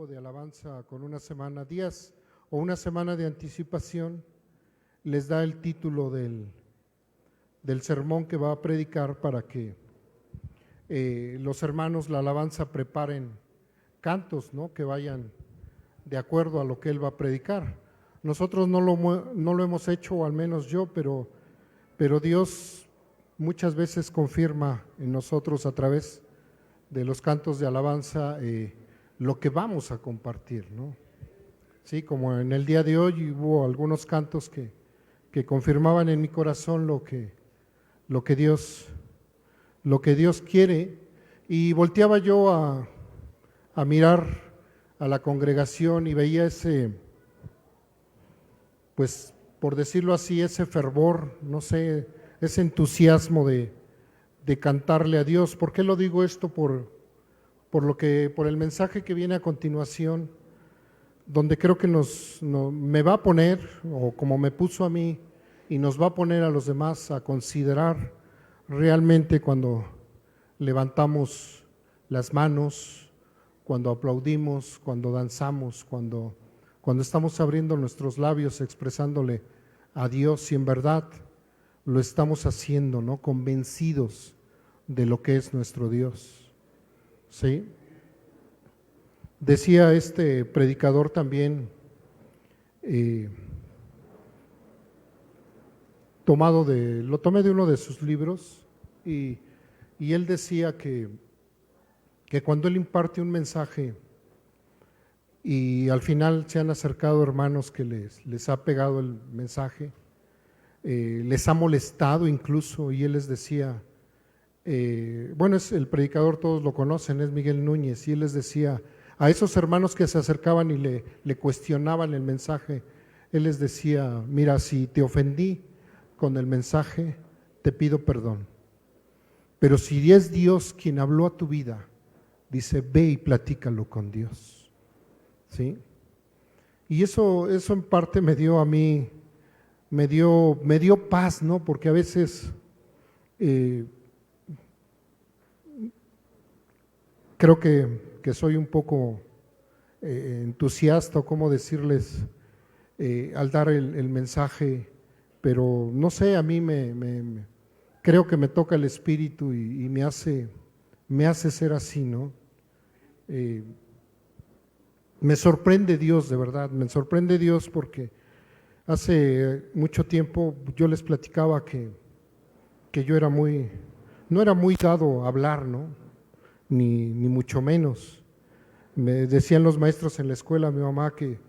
equipo de alabanza con una semana, días o una semana de anticipación, les da el título del sermón que va a predicar para que los hermanos, la alabanza, preparen cantos, ¿no?, que vayan de acuerdo a lo que él va a predicar. Nosotros no lo hemos hecho, o al menos yo, pero Dios muchas veces confirma en nosotros a través de los cantos de alabanza lo que vamos a compartir, ¿no? Sí, como en el día de hoy hubo algunos cantos que confirmaban en mi corazón lo que Dios quiere, y volteaba yo a mirar a la congregación y veía ese, pues por decirlo así, ese fervor, no sé, ese entusiasmo de cantarle a Dios. ¿Por qué lo digo esto? Por el mensaje que viene a continuación, donde creo que me va a poner, o como me puso a mí, y nos va a poner a los demás a considerar realmente cuando levantamos las manos, cuando aplaudimos, cuando danzamos, cuando estamos abriendo nuestros labios expresándole a Dios, si en verdad lo estamos haciendo, ¿no?, convencidos de lo que es nuestro Dios. ¿Sí? Decía este predicador también, lo tomé de uno de sus libros, y él decía que cuando él imparte un mensaje y al final se han acercado hermanos que les ha pegado el mensaje, les ha molestado incluso, y él les decía, bueno, es el predicador, todos lo conocen, es Miguel Núñez, y él les decía a esos hermanos que se acercaban y le cuestionaban el mensaje, él les decía: mira, si te ofendí con el mensaje, te pido perdón, pero si es Dios quien habló a tu vida, dice, ve y platícalo con Dios. ¿Sí? Y eso en parte me dio a mí, me dio paz, ¿no? Porque a veces creo que soy un poco entusiasta, o cómo decirles, al dar el mensaje, pero no sé, a mí creo que me toca el espíritu y me hace ser así, ¿no? Me sorprende Dios, de verdad, me sorprende Dios, porque hace mucho tiempo yo les platicaba que yo no era muy dado a hablar, ¿no?, ni mucho menos. Me decían los maestros en la escuela, mi mamá, que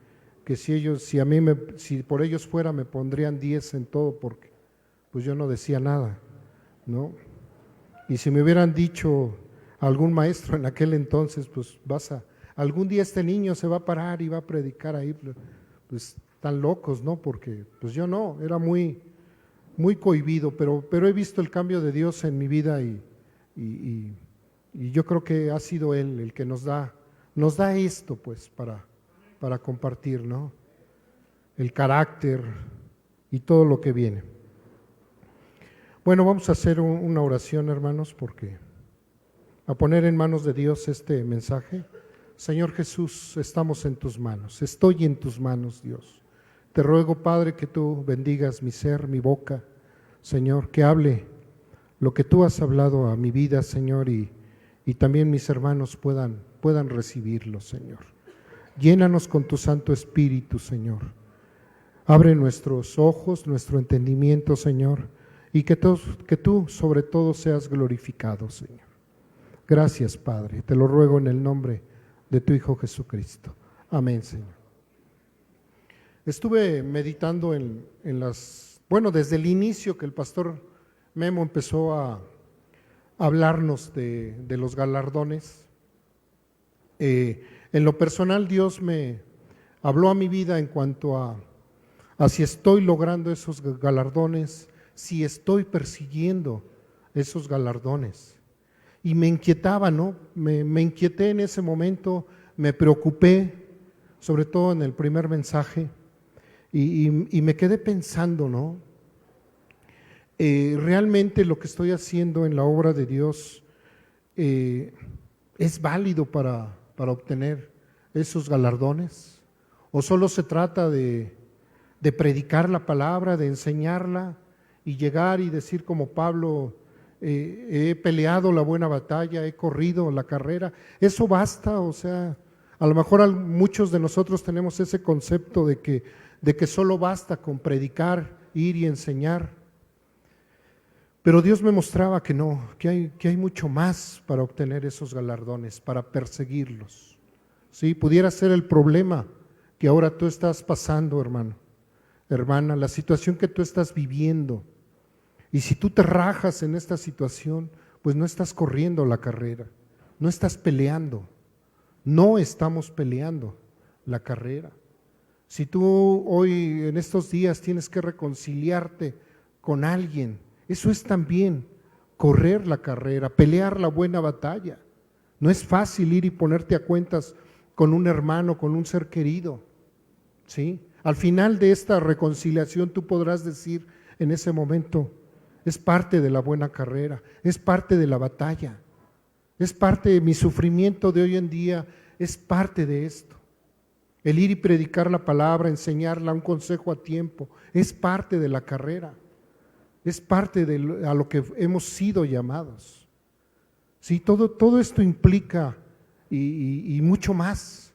si por ellos fuera, me pondrían 10 en todo, porque pues yo no decía nada, ¿no? Y si me hubieran dicho algún maestro en aquel entonces, pues algún día este niño se va a parar y va a predicar ahí, pues están locos, ¿no? Porque pues yo no, era muy cohibido, pero he visto el cambio de Dios en mi vida, y yo creo que ha sido Él el que nos da esto, pues, para compartir, ¿no?, el carácter y todo lo que viene. Bueno, vamos a hacer una oración, hermanos, a poner en manos de Dios este mensaje. Señor Jesús, estamos en tus manos, estoy en tus manos, Dios. Te ruego, Padre, que tú bendigas mi ser, mi boca, Señor, que hable lo que tú has hablado a mi vida, Señor, y también mis hermanos puedan recibirlo, Señor. Llénanos con tu Santo Espíritu, Señor. Abre nuestros ojos, nuestro entendimiento, Señor, y que tú sobre todo seas glorificado, Señor. Gracias, Padre, te lo ruego en el nombre de tu Hijo Jesucristo. Amén, Señor. Estuve meditando desde el inicio que el pastor Memo empezó a hablarnos de los galardones. En lo personal, Dios me habló a mi vida en cuanto a si estoy logrando esos galardones, si estoy persiguiendo esos galardones. Y me inquietaba, ¿no? Me inquieté en ese momento, me preocupé, sobre todo en el primer mensaje, y me quedé pensando, ¿no? Realmente lo que estoy haciendo en la obra de Dios es válido para obtener esos galardones? ¿O solo se trata de predicar la palabra, de enseñarla y llegar y decir como Pablo, he peleado la buena batalla, he corrido la carrera? ¿Eso basta? O sea, a lo mejor muchos de nosotros tenemos ese concepto de que solo basta con predicar, ir y enseñar. Pero Dios me mostraba que no, que hay mucho más para obtener esos galardones, para perseguirlos. ¿Sí? Pudiera ser el problema que ahora tú estás pasando, hermano, hermana, la situación que tú estás viviendo. Y si tú te rajas en esta situación, pues no estás corriendo la carrera, no estás peleando, no estamos peleando la carrera. Si tú hoy en estos días tienes que reconciliarte con alguien, eso es también correr la carrera, pelear la buena batalla. No es fácil ir y ponerte a cuentas con un hermano, con un ser querido, ¿sí? Al final de esta reconciliación tú podrás decir en ese momento, es parte de la buena carrera, es parte de la batalla, es parte de mi sufrimiento de hoy en día, es parte de esto. El ir y predicar la palabra, enseñarla, un consejo a tiempo, es parte de la carrera, es parte a lo que hemos sido llamados. Sí, todo esto implica y mucho más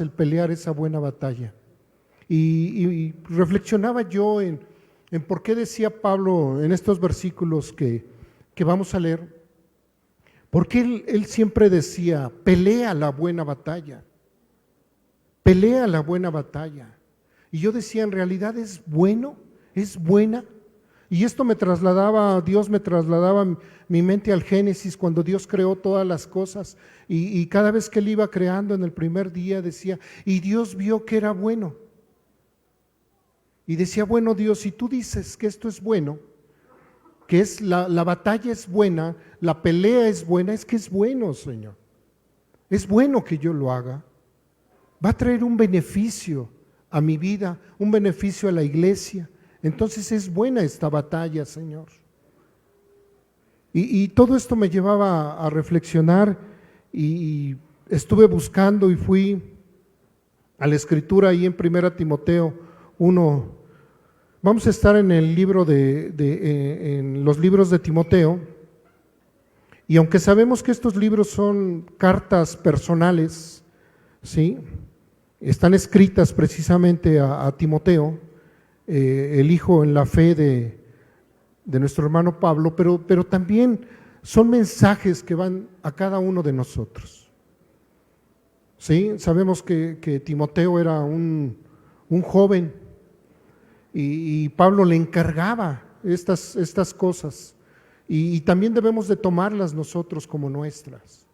el pelear esa buena batalla. Y reflexionaba yo en por qué decía Pablo en estos versículos que vamos a leer, porque él siempre decía, pelea la buena batalla, pelea la buena batalla. Y yo decía, en realidad es bueno, es buena. Y esto Dios me trasladaba mi mente al Génesis, cuando Dios creó todas las cosas, y cada vez que Él iba creando en el primer día decía, y Dios vio que era bueno. Y decía, bueno Dios, si tú dices que esto es bueno, que es la batalla es buena, la pelea es buena, es que es bueno, Señor. Es bueno que yo lo haga. Va a traer un beneficio a mi vida, un beneficio a la iglesia. Entonces es buena esta batalla, Señor. Y todo esto me llevaba a reflexionar y estuve buscando y fui a la escritura ahí en 1 Timoteo 1. Vamos a estar en el libro en los libros de Timoteo, y aunque sabemos que estos libros son cartas personales, ¿sí? Están escritas precisamente a Timoteo, el hijo en la fe de nuestro hermano Pablo, pero también son mensajes que van a cada uno de nosotros. ¿Sí? Sabemos que Timoteo era un joven y Pablo le encargaba estas cosas, y también debemos de tomarlas nosotros como nuestras.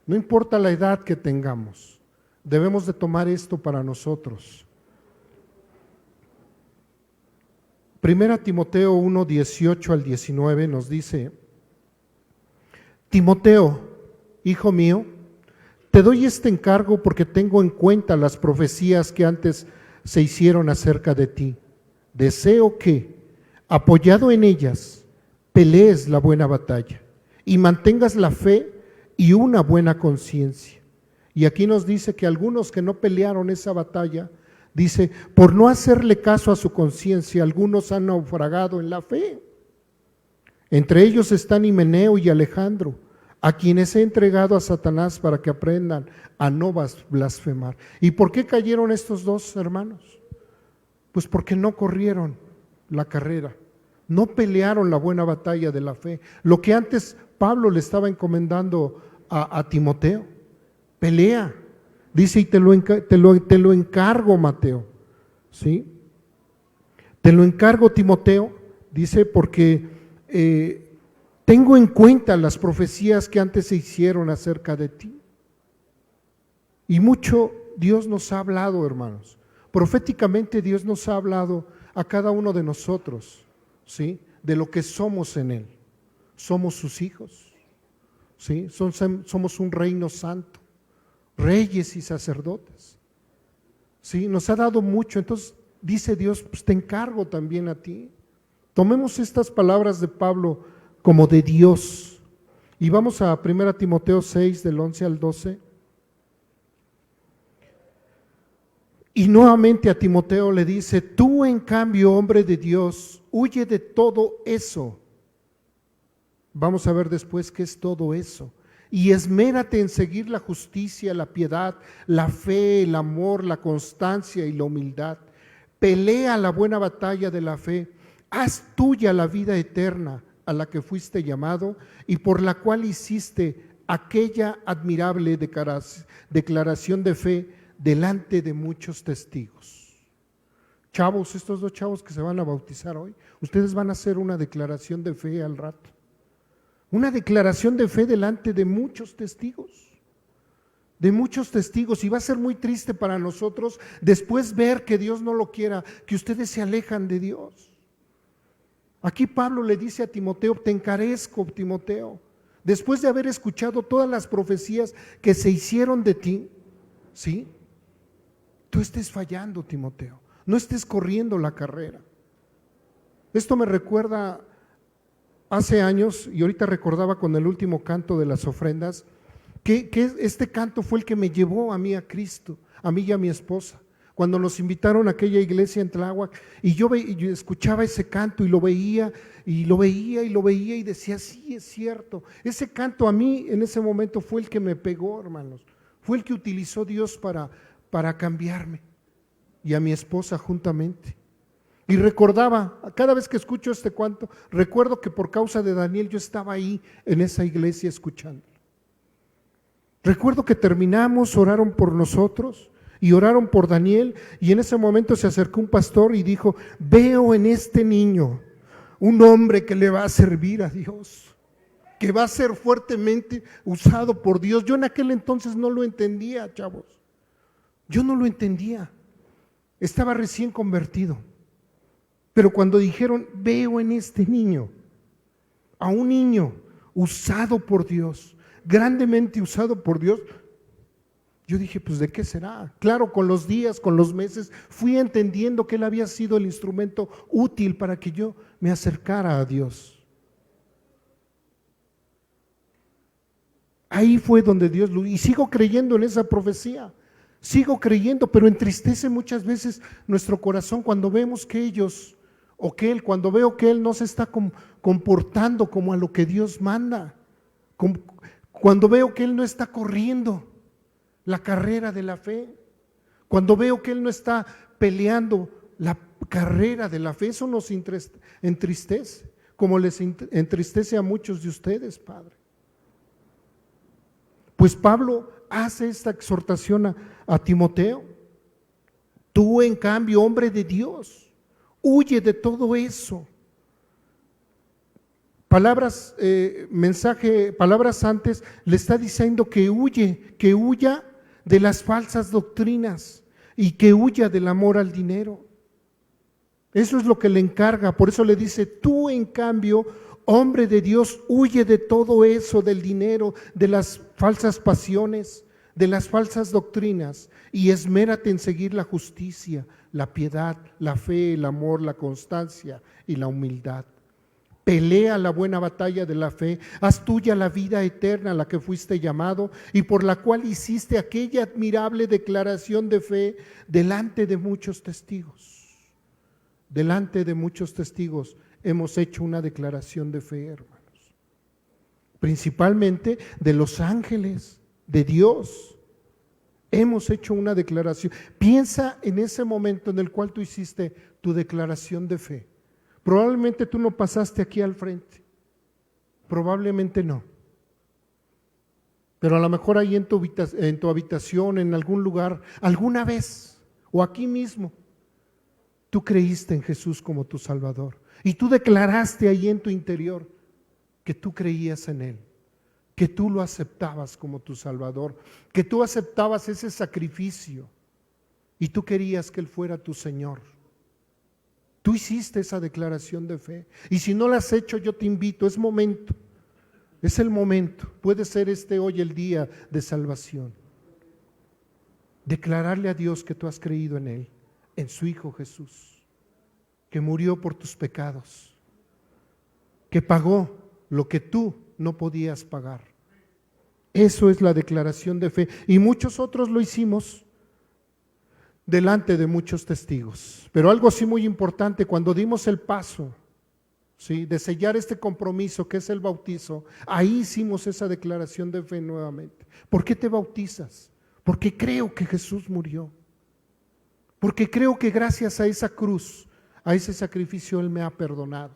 No importa la edad que tengamos, debemos de tomar esto para nosotros. 1 Timoteo 1, 18 al 19 nos dice: Timoteo, hijo mío, te doy este encargo porque tengo en cuenta las profecías que antes se hicieron acerca de ti. Deseo que, apoyado en ellas, pelees la buena batalla y mantengas la fe y una buena conciencia. Y aquí nos dice que algunos que no pelearon esa batalla, dice, por no hacerle caso a su conciencia, algunos han naufragado en la fe. Entre ellos están Himeneo y Alejandro, a quienes he entregado a Satanás para que aprendan a no blasfemar. ¿Y por qué cayeron estos dos hermanos? Pues porque no corrieron la carrera, no pelearon la buena batalla de la fe. Lo que antes Pablo le estaba encomendando a Timoteo, pelea. Dice, y te lo encargo, Mateo, ¿sí? Te lo encargo, Timoteo, dice, porque tengo en cuenta las profecías que antes se hicieron acerca de ti. Y mucho Dios nos ha hablado, hermanos. Proféticamente Dios nos ha hablado a cada uno de nosotros, ¿sí? De lo que somos en Él. Somos sus hijos, ¿sí? Somos un reino santo, reyes y sacerdotes, ¿sí? Nos ha dado mucho. Entonces dice Dios, pues te encargo también a ti. Tomemos estas palabras de Pablo como de Dios, y vamos a 1 Timoteo 6 del 11 al 12. Y nuevamente a Timoteo le dice, tú en cambio, hombre de Dios, huye de todo eso. Vamos a ver después qué es todo eso. Y esmérate en seguir la justicia, la piedad, la fe, el amor, la constancia y la humildad. Pelea la buena batalla de la fe. Haz tuya la vida eterna a la que fuiste llamado y por la cual hiciste aquella admirable declaración de fe delante de muchos testigos. Chavos, estos dos chavos que se van a bautizar hoy, ustedes van a hacer una declaración de fe al rato. Una declaración de fe delante de muchos testigos. De muchos testigos, y va a ser muy triste para nosotros después ver que Dios no lo quiera, que ustedes se alejan de Dios. Aquí Pablo le dice a Timoteo, te encarezco, Timoteo, después de haber escuchado todas las profecías que se hicieron de ti, ¿sí? Tú estés fallando, Timoteo, no estés corriendo la carrera. Esto me recuerda hace años, y ahorita recordaba con el último canto de las ofrendas, que este canto fue el que me llevó a mí a Cristo, a mí y a mi esposa. Cuando nos invitaron a aquella iglesia en Tláhuac, y yo escuchaba ese canto y lo veía, y lo veía, y lo veía, y decía, sí, es cierto. Ese canto a mí en ese momento fue el que me pegó, hermanos. Fue el que utilizó Dios para cambiarme, y a mi esposa juntamente. Y recordaba, cada vez que escucho este canto, recuerdo que por causa de Daniel yo estaba ahí en esa iglesia escuchando. Recuerdo que terminamos, oraron por nosotros y oraron por Daniel, y en ese momento se acercó un pastor y dijo, veo en este niño un hombre que le va a servir a Dios, que va a ser fuertemente usado por Dios. Yo en aquel entonces no lo entendía, chavos, yo no lo entendía, estaba recién convertido, pero cuando dijeron, veo en este niño a un niño usado por Dios, grandemente usado por Dios, yo dije, pues ¿de qué será? Claro, con los días, con los meses, fui entendiendo que él había sido el instrumento útil para que yo me acercara a Dios. Ahí fue donde Dios lo... Y sigo creyendo en esa profecía, sigo creyendo, pero entristece muchas veces nuestro corazón cuando vemos que ellos, o que él, cuando veo que él no se está comportando como a lo que Dios manda, cuando veo que él no está corriendo la carrera de la fe, cuando veo que él no está peleando la carrera de la fe, eso nos entristece, como les entristece a muchos de ustedes, Padre. Pues Pablo hace esta exhortación a Timoteo. Tú, en cambio, hombre de Dios, huye de todo eso. Palabras antes le está diciendo que huya de las falsas doctrinas y que huya del amor al dinero. Eso es lo que le encarga, por eso le dice, tú en cambio, hombre de Dios, huye de todo eso, del dinero, de las falsas pasiones, de las falsas doctrinas, y esmérate en seguir la justicia, la piedad, la fe, el amor, la constancia y la humildad. Pelea la buena batalla de la fe, haz tuya la vida eterna a la que fuiste llamado y por la cual hiciste aquella admirable declaración de fe delante de muchos testigos. Delante de muchos testigos hemos hecho una declaración de fe, hermanos. Principalmente de los ángeles, de Dios. Hemos hecho una declaración. Piensa en ese momento en el cual tú hiciste tu declaración de fe. Probablemente tú no pasaste aquí al frente, probablemente no, pero a lo mejor ahí en tu habitación, en algún lugar, alguna vez o aquí mismo, tú creíste en Jesús como tu Salvador y tú declaraste ahí en tu interior que tú creías en Él, que tú lo aceptabas como tu Salvador, que tú aceptabas ese sacrificio y tú querías que Él fuera tu Señor. Tú hiciste esa declaración de fe y si no la has hecho, yo te invito, es momento, es el momento, puede ser hoy el día de salvación. Declararle a Dios que tú has creído en Él, en su Hijo Jesús, que murió por tus pecados, que pagó lo que tú no podías pagar. Eso es la declaración de fe y muchos otros lo hicimos. delante de muchos testigos. Pero algo sí muy importante, cuando dimos el paso, ¿sí?, de sellar este compromiso que es el bautizo, ahí hicimos esa declaración de fe nuevamente. ¿Por qué te bautizas? Porque creo que Jesús murió. Porque creo que gracias a esa cruz, a ese sacrificio, Él me ha perdonado.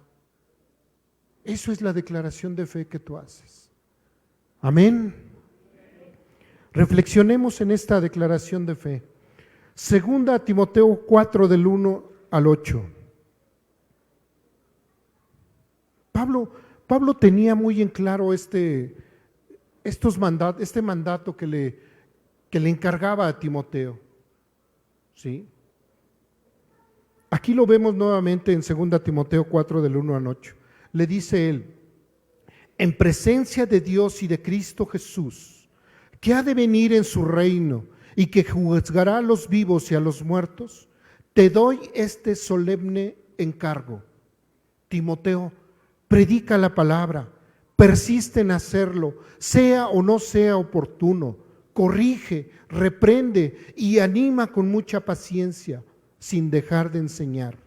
Eso es la declaración de fe que tú haces. Amén. Reflexionemos en esta declaración de fe. Segunda a Timoteo 4 del 1 al 8. Pablo tenía muy en claro este mandato que le encargaba a Timoteo. ¿Sí? Aquí lo vemos nuevamente en 2 Timoteo 4 del 1 al 8. Le dice él: en presencia de Dios y de Cristo Jesús, que ha de venir en su reino y que juzgará a los vivos y a los muertos, te doy este solemne encargo. Timoteo, predica la palabra, persiste en hacerlo, sea o no sea oportuno, corrige, reprende y anima con mucha paciencia, sin dejar de enseñar.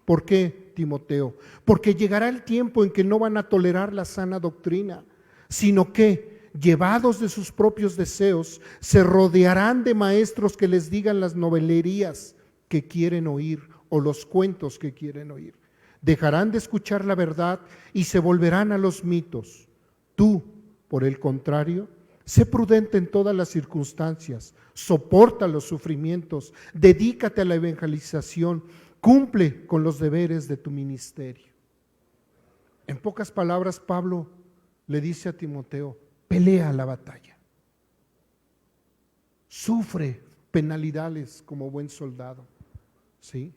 ¿Por qué, Timoteo? Porque llegará el tiempo en que no van a tolerar la sana doctrina, sino que, llevados de sus propios deseos, se rodearán de maestros que les digan las novelerías que quieren oír o los cuentos que quieren oír. Dejarán de escuchar la verdad y se volverán a los mitos. Tú, por el contrario, sé prudente en todas las circunstancias, soporta los sufrimientos, dedícate a la evangelización, cumple con los deberes de tu ministerio. En pocas palabras, Pablo le dice a Timoteo: pelea la batalla, sufre penalidades como buen soldado, ¿sí?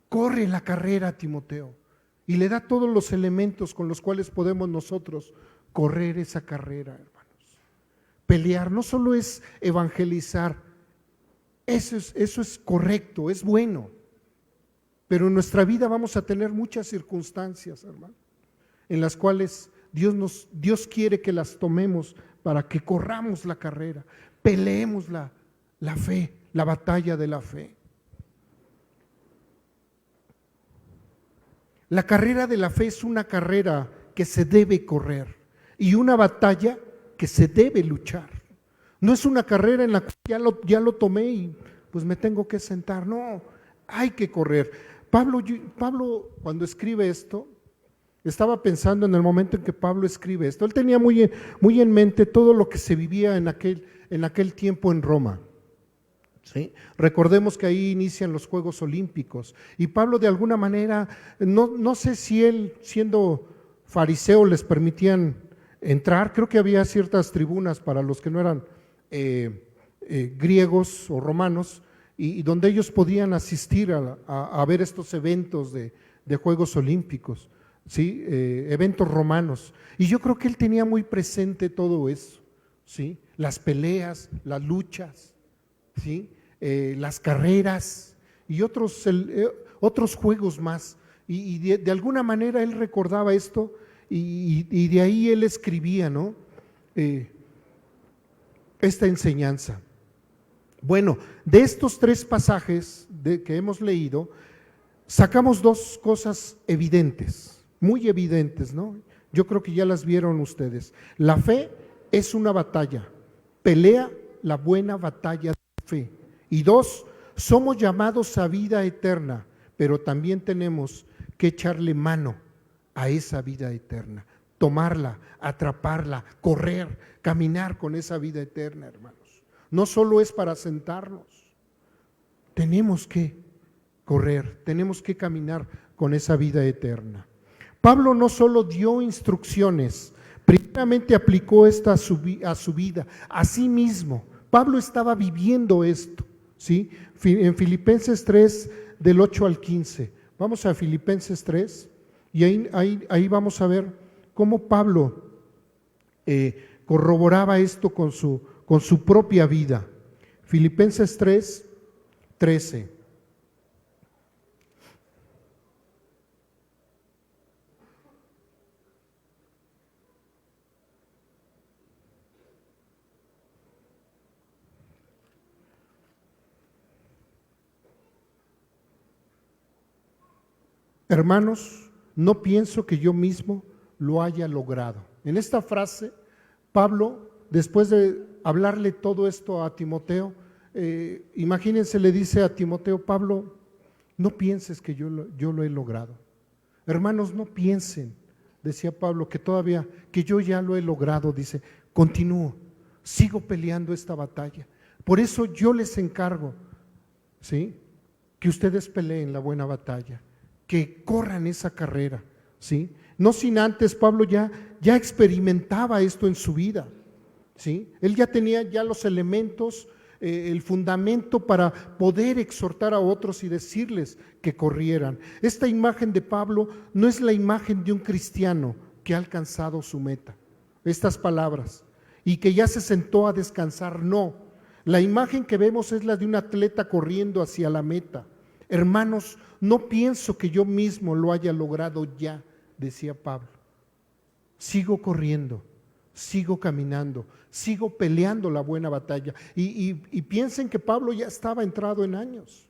Corre la carrera, Timoteo, y le da todos los elementos con los cuales podemos nosotros correr esa carrera, hermanos. Pelear no solo es evangelizar, eso es correcto, es bueno, pero en nuestra vida vamos a tener muchas circunstancias, hermano, en las cuales Dios quiere que las tomemos para que corramos la carrera, peleemos la fe, la batalla de la fe. La carrera de la fe es una carrera que se debe correr y una batalla que se debe luchar. No es una carrera en la que ya lo tomé y pues me tengo que sentar. No, hay que correr. Pablo cuando escribe esto, estaba pensando en el momento en que Pablo escribe esto. Él tenía muy en mente todo lo que se vivía en aquel tiempo en Roma. ¿Sí? Recordemos que ahí inician los Juegos Olímpicos y Pablo de alguna manera, no sé si él siendo fariseo les permitían entrar, creo que había ciertas tribunas para los que no eran griegos o romanos y donde ellos podían asistir a ver estos eventos de Juegos Olímpicos, ¿sí? Eventos romanos, y yo creo que él tenía muy presente todo eso, ¿sí? Las peleas, las luchas, ¿sí? Las carreras y otros juegos más, y de alguna manera él recordaba esto y de ahí él escribía, ¿no? Esta enseñanza. Bueno, de estos tres pasajes que hemos leído, sacamos dos cosas evidentes, muy evidentes, ¿no? Yo creo que ya las vieron ustedes. La fe es una batalla, pelea la buena batalla de fe. Y dos, somos llamados a vida eterna, pero también tenemos que echarle mano a esa vida eterna, tomarla, atraparla, correr, caminar con esa vida eterna, hermanos. No solo es para sentarnos, tenemos que correr, tenemos que caminar con esa vida eterna. Pablo no solo dio instrucciones, primeramente aplicó esta a su vida, a sí mismo. Pablo estaba viviendo esto, ¿sí? En Filipenses 3, del 8 al 15. Vamos a Filipenses 3 y ahí vamos a ver cómo Pablo corroboraba esto con su propia vida. Filipenses 3, 13. Hermanos, no pienso que yo mismo lo haya logrado. En esta frase, Pablo, después de hablarle todo esto a Timoteo, imagínense, le dice a Timoteo: Pablo, no pienses que yo lo he logrado. Hermanos, no piensen, decía Pablo, que yo ya lo he logrado. Dice, continúo, sigo peleando esta batalla. Por eso yo les encargo, ¿sí?, que ustedes peleen la buena batalla, que corran esa carrera, ¿sí? No sin antes, Pablo ya experimentaba esto en su vida, ¿sí? Él ya tenía los elementos, el fundamento para poder exhortar a otros y decirles que corrieran. Esta imagen de Pablo no es la imagen de un cristiano que ha alcanzado su meta, estas palabras, y que ya se sentó a descansar. No, la imagen que vemos es la de un atleta corriendo hacia la meta. Hermanos, no pienso que yo mismo lo haya logrado ya, decía Pablo. Sigo corriendo, sigo caminando, sigo peleando la buena batalla. Y piensen que Pablo ya estaba entrado en años.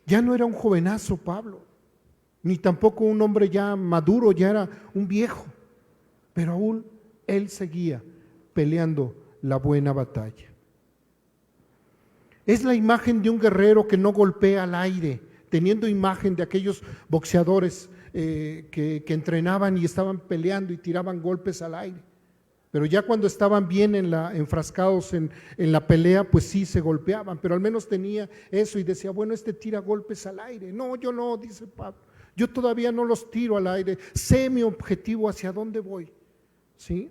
Ya no era un jovenazo Pablo, ni tampoco un hombre ya maduro, ya era un viejo. Pero aún él seguía peleando la buena batalla. Es la imagen de un guerrero que no golpea al aire, teniendo imagen de aquellos boxeadores que entrenaban y estaban peleando y tiraban golpes al aire. Pero ya cuando estaban bien enfrascados en la pelea, pues sí se golpeaban, pero al menos tenía eso y decía, bueno, este tira golpes al aire. No, yo no, dice Pablo, yo todavía no los tiro al aire, sé mi objetivo, hacia dónde voy, ¿sí?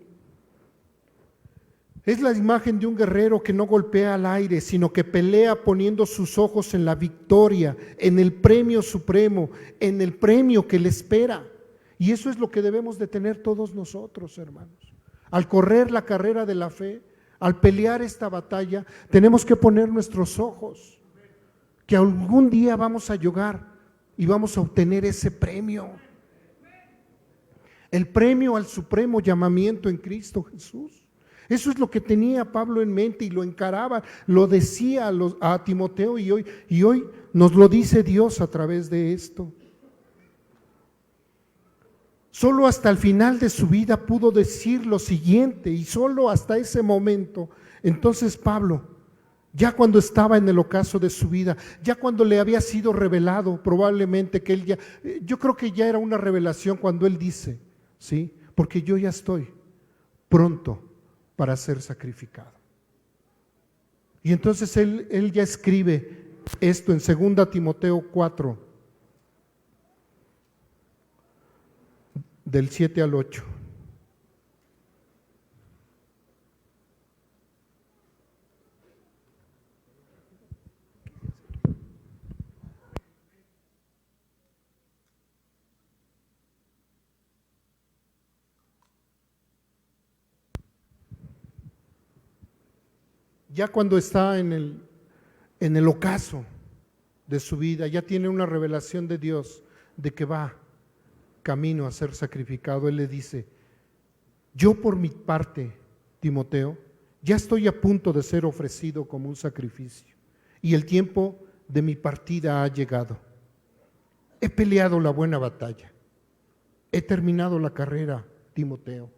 Es la imagen de un guerrero que no golpea al aire, sino que pelea poniendo sus ojos en la victoria, en el premio supremo, en el premio que le espera. Y eso es lo que debemos de tener todos nosotros, hermanos. Al correr la carrera de la fe, al pelear esta batalla, tenemos que poner nuestros ojos, que algún día vamos a llegar y vamos a obtener ese premio. El premio al supremo llamamiento en Cristo Jesús. Eso es lo que tenía Pablo en mente y lo encaraba, lo decía a Timoteo y hoy nos lo dice Dios a través de esto. Solo hasta el final de su vida pudo decir lo siguiente, y solo hasta ese momento. Entonces Pablo, ya cuando estaba en el ocaso de su vida, ya cuando le había sido revelado, probablemente que él yo creo que ya era una revelación cuando él dice, ¿sí? Porque yo ya estoy pronto para ser sacrificado. Y entonces él ya escribe esto en 2 Timoteo 4, del 7 al 8. Ya cuando está en el ocaso de su vida, ya tiene una revelación de Dios de que va camino a ser sacrificado. Él le dice, yo por mi parte, Timoteo, ya estoy a punto de ser ofrecido como un sacrificio y el tiempo de mi partida ha llegado. He peleado la buena batalla, he terminado la carrera, Timoteo,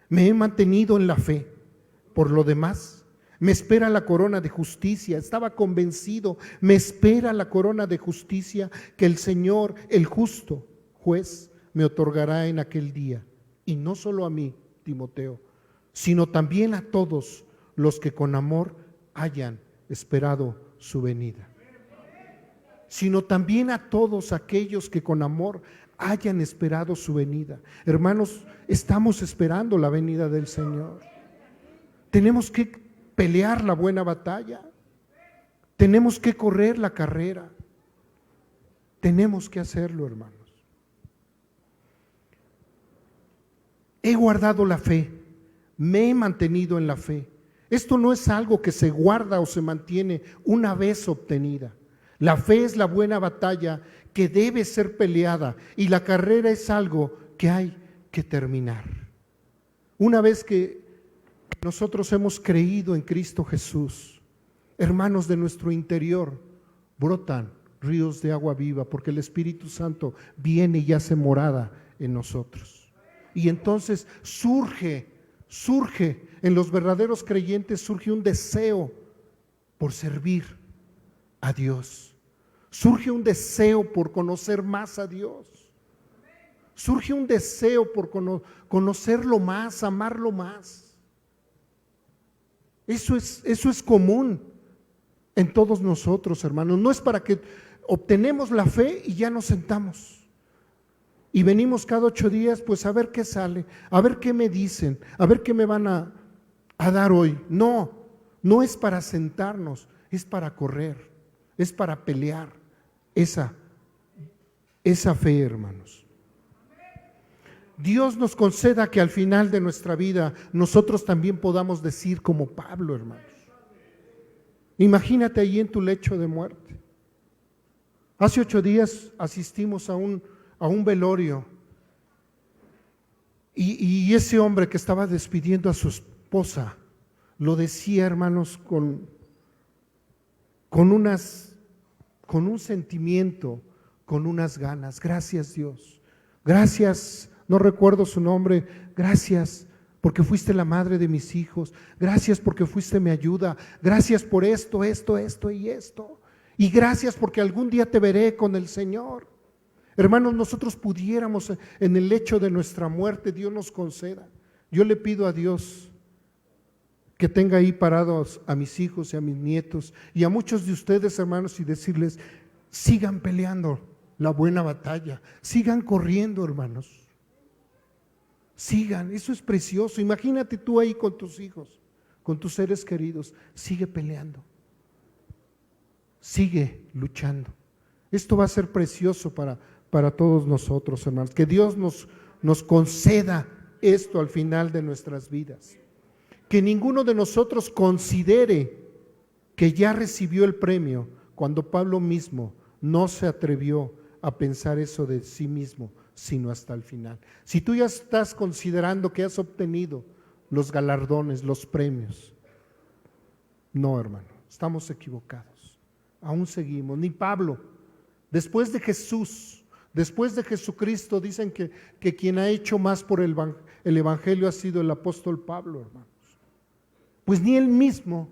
me he mantenido en la fe. Por lo demás, me espera la corona de justicia. Estaba convencido, me espera la corona de justicia que el Señor, el justo juez, me otorgará en aquel día. Y no solo a mí, Timoteo, sino también a todos los que con amor hayan esperado su venida. Sino también a todos aquellos que con amor hayan esperado su venida. Hermanos, estamos esperando la venida del Señor. Tenemos que pelear la buena batalla, tenemos que correr la carrera, tenemos que hacerlo, hermanos. He guardado la fe, me he mantenido en la fe. Esto no es algo que se guarda o se mantiene una vez obtenida. La fe es la buena batalla que debe ser peleada y la carrera es algo que hay que terminar. Una vez que nosotros hemos creído en Cristo Jesús, hermanos, de nuestro interior brotan ríos de agua viva, porque el Espíritu Santo viene y hace morada en nosotros. Y entonces surge en los verdaderos creyentes, surge un deseo por servir a Dios. Surge un deseo por conocer más a Dios. Surge un deseo por conocerlo más, amarlo más. Eso es común en todos nosotros, hermanos. No es para que obtenemos la fe y ya nos sentamos y venimos cada 8 días, pues a ver qué sale, a ver qué me dicen, a ver qué me van a dar hoy. No, no es para sentarnos, es para correr, es para pelear esa fe, hermanos. Dios nos conceda que al final de nuestra vida nosotros también podamos decir como Pablo, hermanos. Imagínate ahí en tu lecho de muerte. Hace 8 días asistimos a un velorio y ese hombre que estaba despidiendo a su esposa lo decía, hermanos, con un sentimiento, con unas ganas. Gracias, Dios. Gracias. No recuerdo su nombre. Gracias porque fuiste la madre de mis hijos. Gracias porque fuiste mi ayuda. Gracias por esto y esto. Y gracias porque algún día te veré con el Señor. Hermanos, nosotros pudiéramos en el lecho de nuestra muerte, Dios nos conceda. Yo le pido a Dios que tenga ahí parados a mis hijos y a mis nietos y a muchos de ustedes, hermanos, y decirles, sigan peleando la buena batalla, sigan corriendo, hermanos. Sigan, eso es precioso. Imagínate tú ahí con tus hijos, con tus seres queridos. Sigue peleando, sigue luchando. Esto va a ser precioso para todos nosotros, hermanos. Que Dios nos conceda esto al final de nuestras vidas. Que ninguno de nosotros considere que ya recibió el premio cuando Pablo mismo no se atrevió a pensar eso de sí mismo, sino hasta el final. Si tú ya estás considerando que has obtenido los galardones, los premios, no, hermano, estamos equivocados. Aún seguimos. Ni Pablo, después de Jesús, después de Jesucristo, dicen que quien ha hecho más por el evangelio ha sido el apóstol Pablo, hermanos. Pues ni él mismo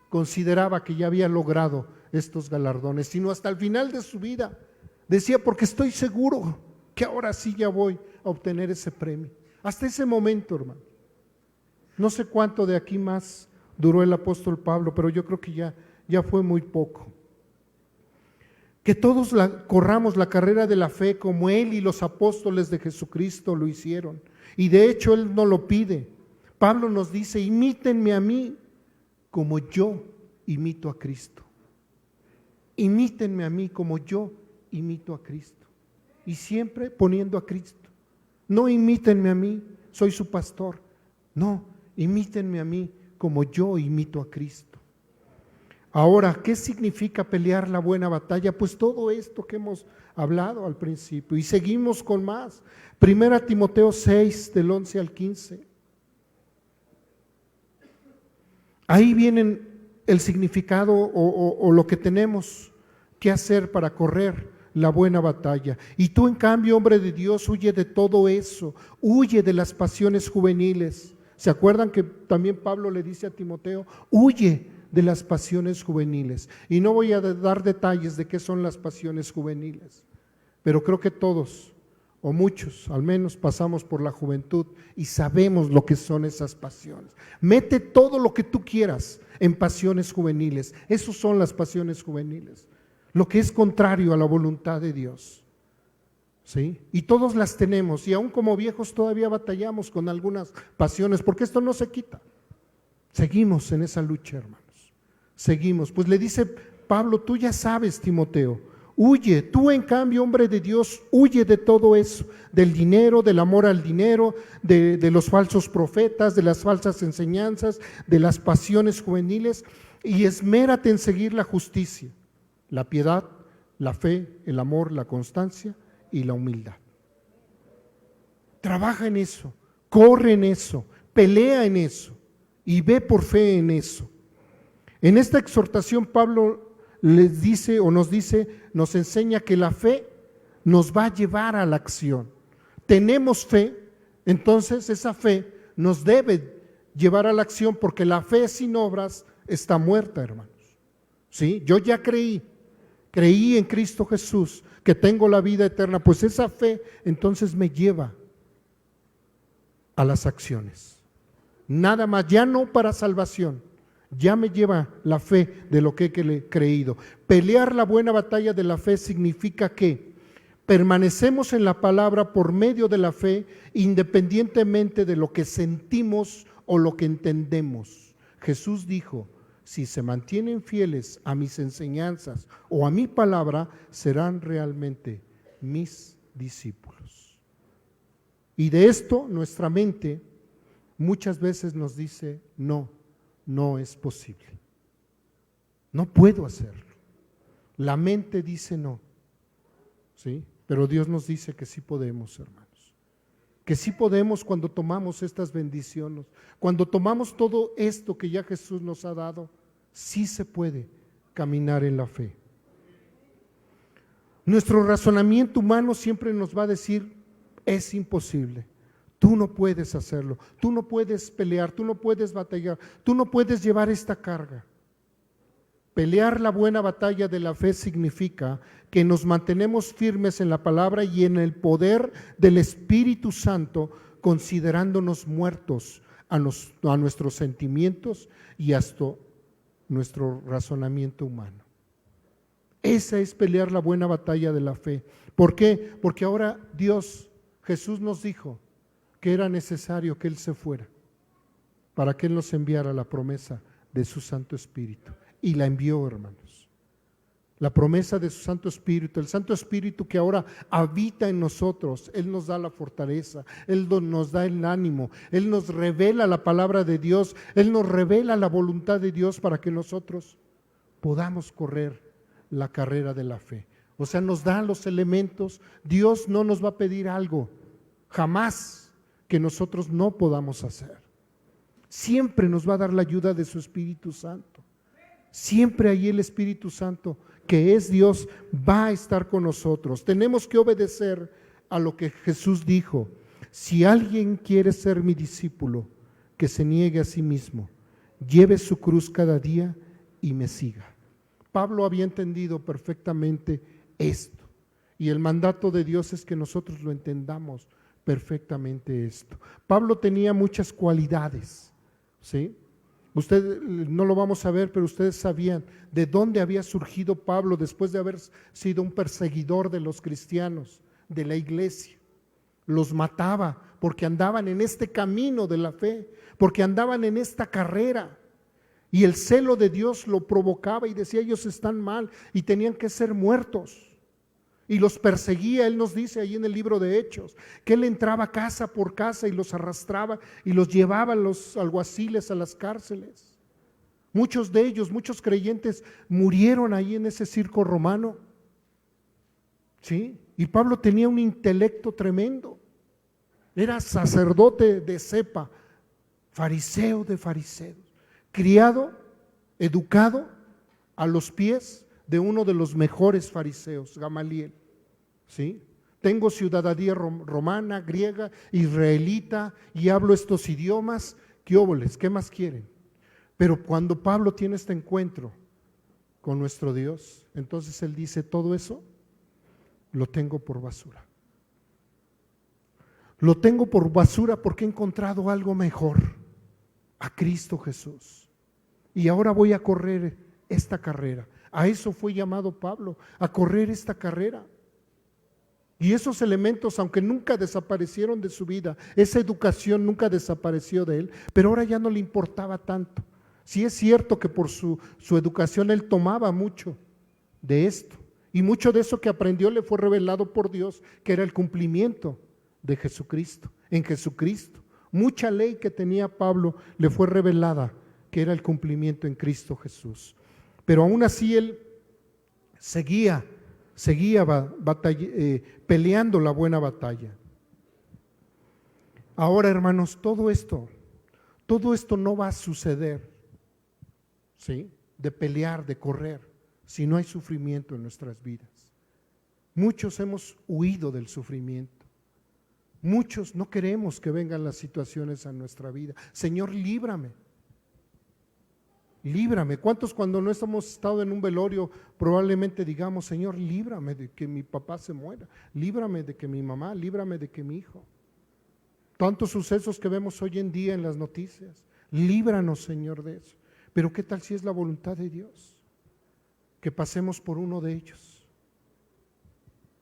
consideraba que ya había logrado estos galardones, sino hasta el final de su vida decía, porque estoy seguro que ahora sí ya voy a obtener ese premio. Hasta ese momento, hermano. No sé cuánto de aquí más duró el apóstol Pablo, pero yo creo que ya fue muy poco. Que todos corramos la carrera de la fe como él y los apóstoles de Jesucristo lo hicieron. Y de hecho él no lo pide. Pablo nos dice, imítenme a mí como yo imito a Cristo. Imítenme a mí como yo imito a Cristo. Y siempre poniendo a Cristo. No imítenme a mí, soy su pastor. No, imítenme a mí como yo imito a Cristo. Ahora, ¿qué significa pelear la buena batalla? Pues todo esto que hemos hablado al principio y seguimos con más. 1 Timoteo 6, del 11 al 15. Ahí viene el significado o lo que tenemos que hacer para correr la buena batalla. Y tú, en cambio, hombre de Dios, huye de todo eso, huye de las pasiones juveniles. ¿Se acuerdan que también Pablo le dice a Timoteo, huye de las pasiones juveniles? Y no voy a dar detalles de qué son las pasiones juveniles, pero creo que todos, o muchos al menos, pasamos por la juventud y sabemos lo que son esas pasiones. Mete todo lo que tú quieras en pasiones juveniles. Esas son las pasiones juveniles, lo que es contrario a la voluntad de Dios. ¿Sí? Y todos las tenemos, y aún como viejos todavía batallamos con algunas pasiones, porque esto no se quita. Seguimos en esa lucha, hermanos. Seguimos. Pues le dice Pablo, tú ya sabes, Timoteo, huye, tú en cambio, hombre de Dios, huye de todo eso, del dinero, del amor al dinero, de los falsos profetas, de las falsas enseñanzas, de las pasiones juveniles, y esmérate en seguir la justicia, la piedad, la fe, el amor, la constancia y la humildad. Trabaja en eso, corre en eso, pelea en eso y ve por fe en eso. En esta exhortación Pablo les dice o nos enseña que la fe nos va a llevar a la acción. Tenemos fe, entonces esa fe nos debe llevar a la acción, porque la fe sin obras está muerta, hermanos. ¿Sí? Yo ya creí en Cristo Jesús, que tengo la vida eterna, pues esa fe entonces me lleva a las acciones. Nada más, ya no para salvación, ya me lleva la fe de lo que he creído. Pelear la buena batalla de la fe significa que permanecemos en la palabra por medio de la fe, independientemente de lo que sentimos o lo que entendemos. Jesús dijo: si se mantienen fieles a mis enseñanzas o a mi palabra, serán realmente mis discípulos. Y de esto nuestra mente muchas veces nos dice: no es posible, no puedo hacerlo. La mente dice no, ¿sí? Pero Dios nos dice que sí podemos, hermanos, que sí podemos cuando tomamos estas bendiciones, cuando tomamos todo esto que ya Jesús nos ha dado. Sí se puede caminar en la fe. Nuestro razonamiento humano siempre nos va a decir: es imposible, tú no puedes hacerlo, tú no puedes pelear, tú no puedes batallar, tú no puedes llevar esta carga. Pelear la buena batalla de la fe significa que nos mantenemos firmes en la palabra y en el poder del Espíritu Santo, considerándonos muertos a nuestros sentimientos y hasta nuestro razonamiento humano. Esa es pelear la buena batalla de la fe. ¿Por qué? Porque ahora Jesús nos dijo que era necesario que Él se fuera para que Él nos enviara la promesa de su Santo Espíritu. Y la envió, hermanos. La promesa de su Santo Espíritu, el Santo Espíritu que ahora habita en nosotros. Él nos da la fortaleza, Él nos da el ánimo, Él nos revela la palabra de Dios, Él nos revela la voluntad de Dios para que nosotros podamos correr la carrera de la fe. O sea, nos da los elementos. Dios no nos va a pedir algo jamás que nosotros no podamos hacer. Siempre nos va a dar la ayuda de su Espíritu Santo. Siempre ahí el Espíritu Santo, que es Dios, va a estar con nosotros. Tenemos que obedecer a lo que Jesús dijo: si alguien quiere ser mi discípulo, que se niegue a sí mismo, lleve su cruz cada día y me siga. Pablo había entendido perfectamente esto, y el mandato de Dios es que nosotros lo entendamos perfectamente esto. Pablo tenía muchas cualidades, ¿sí? Usted no lo vamos a ver, pero ustedes sabían de dónde había surgido Pablo después de haber sido un perseguidor de los cristianos, de la iglesia. Los mataba porque andaban en este camino de la fe, porque andaban en esta carrera. Y el celo de Dios lo provocaba y decía: ellos están mal y tenían que ser muertos. Y los perseguía. Él nos dice ahí en el libro de Hechos que él entraba casa por casa y los arrastraba y los llevaba a los alguaciles a las cárceles. Muchos de ellos, muchos creyentes, murieron ahí en ese circo romano, ¿sí? Y Pablo tenía un intelecto tremendo. Era sacerdote de cepa, fariseo de fariseos, criado, educado a los pies de uno de los mejores fariseos, Gamaliel, ¿sí? Tengo ciudadanía romana, griega, israelita y hablo estos idiomas. ¿Qué óboles? ¿Qué más quieren? Pero cuando Pablo tiene este encuentro con nuestro Dios, entonces él dice: todo eso lo tengo por basura. Lo tengo por basura porque he encontrado algo mejor, a Cristo Jesús. Y ahora voy a correr esta carrera. A eso fue llamado Pablo, a correr esta carrera. Y esos elementos, aunque nunca desaparecieron de su vida, esa educación nunca desapareció de él, pero ahora ya no le importaba tanto. Sí es cierto que por su educación él tomaba mucho de esto, y mucho de eso que aprendió le fue revelado por Dios, que era el cumplimiento de Jesucristo, en Jesucristo. Mucha ley que tenía Pablo le fue revelada, que era el cumplimiento en Cristo Jesús. Pero aún así él seguía peleando la buena batalla. Ahora, hermanos, todo esto no va a suceder, ¿sí? De pelear, de correr, si no hay sufrimiento en nuestras vidas. Muchos hemos huido del sufrimiento. Muchos no queremos que vengan las situaciones a nuestra vida. Señor, líbrame. Líbrame. ¿Cuántos cuando no hemos estado en un velorio probablemente digamos, Señor, líbrame de que mi papá se muera, líbrame de que mi mamá, líbrame de que mi hijo? Tantos sucesos que vemos hoy en día en las noticias. Líbranos, Señor, de eso. Pero ¿qué tal si es la voluntad de Dios? Que pasemos por uno de ellos.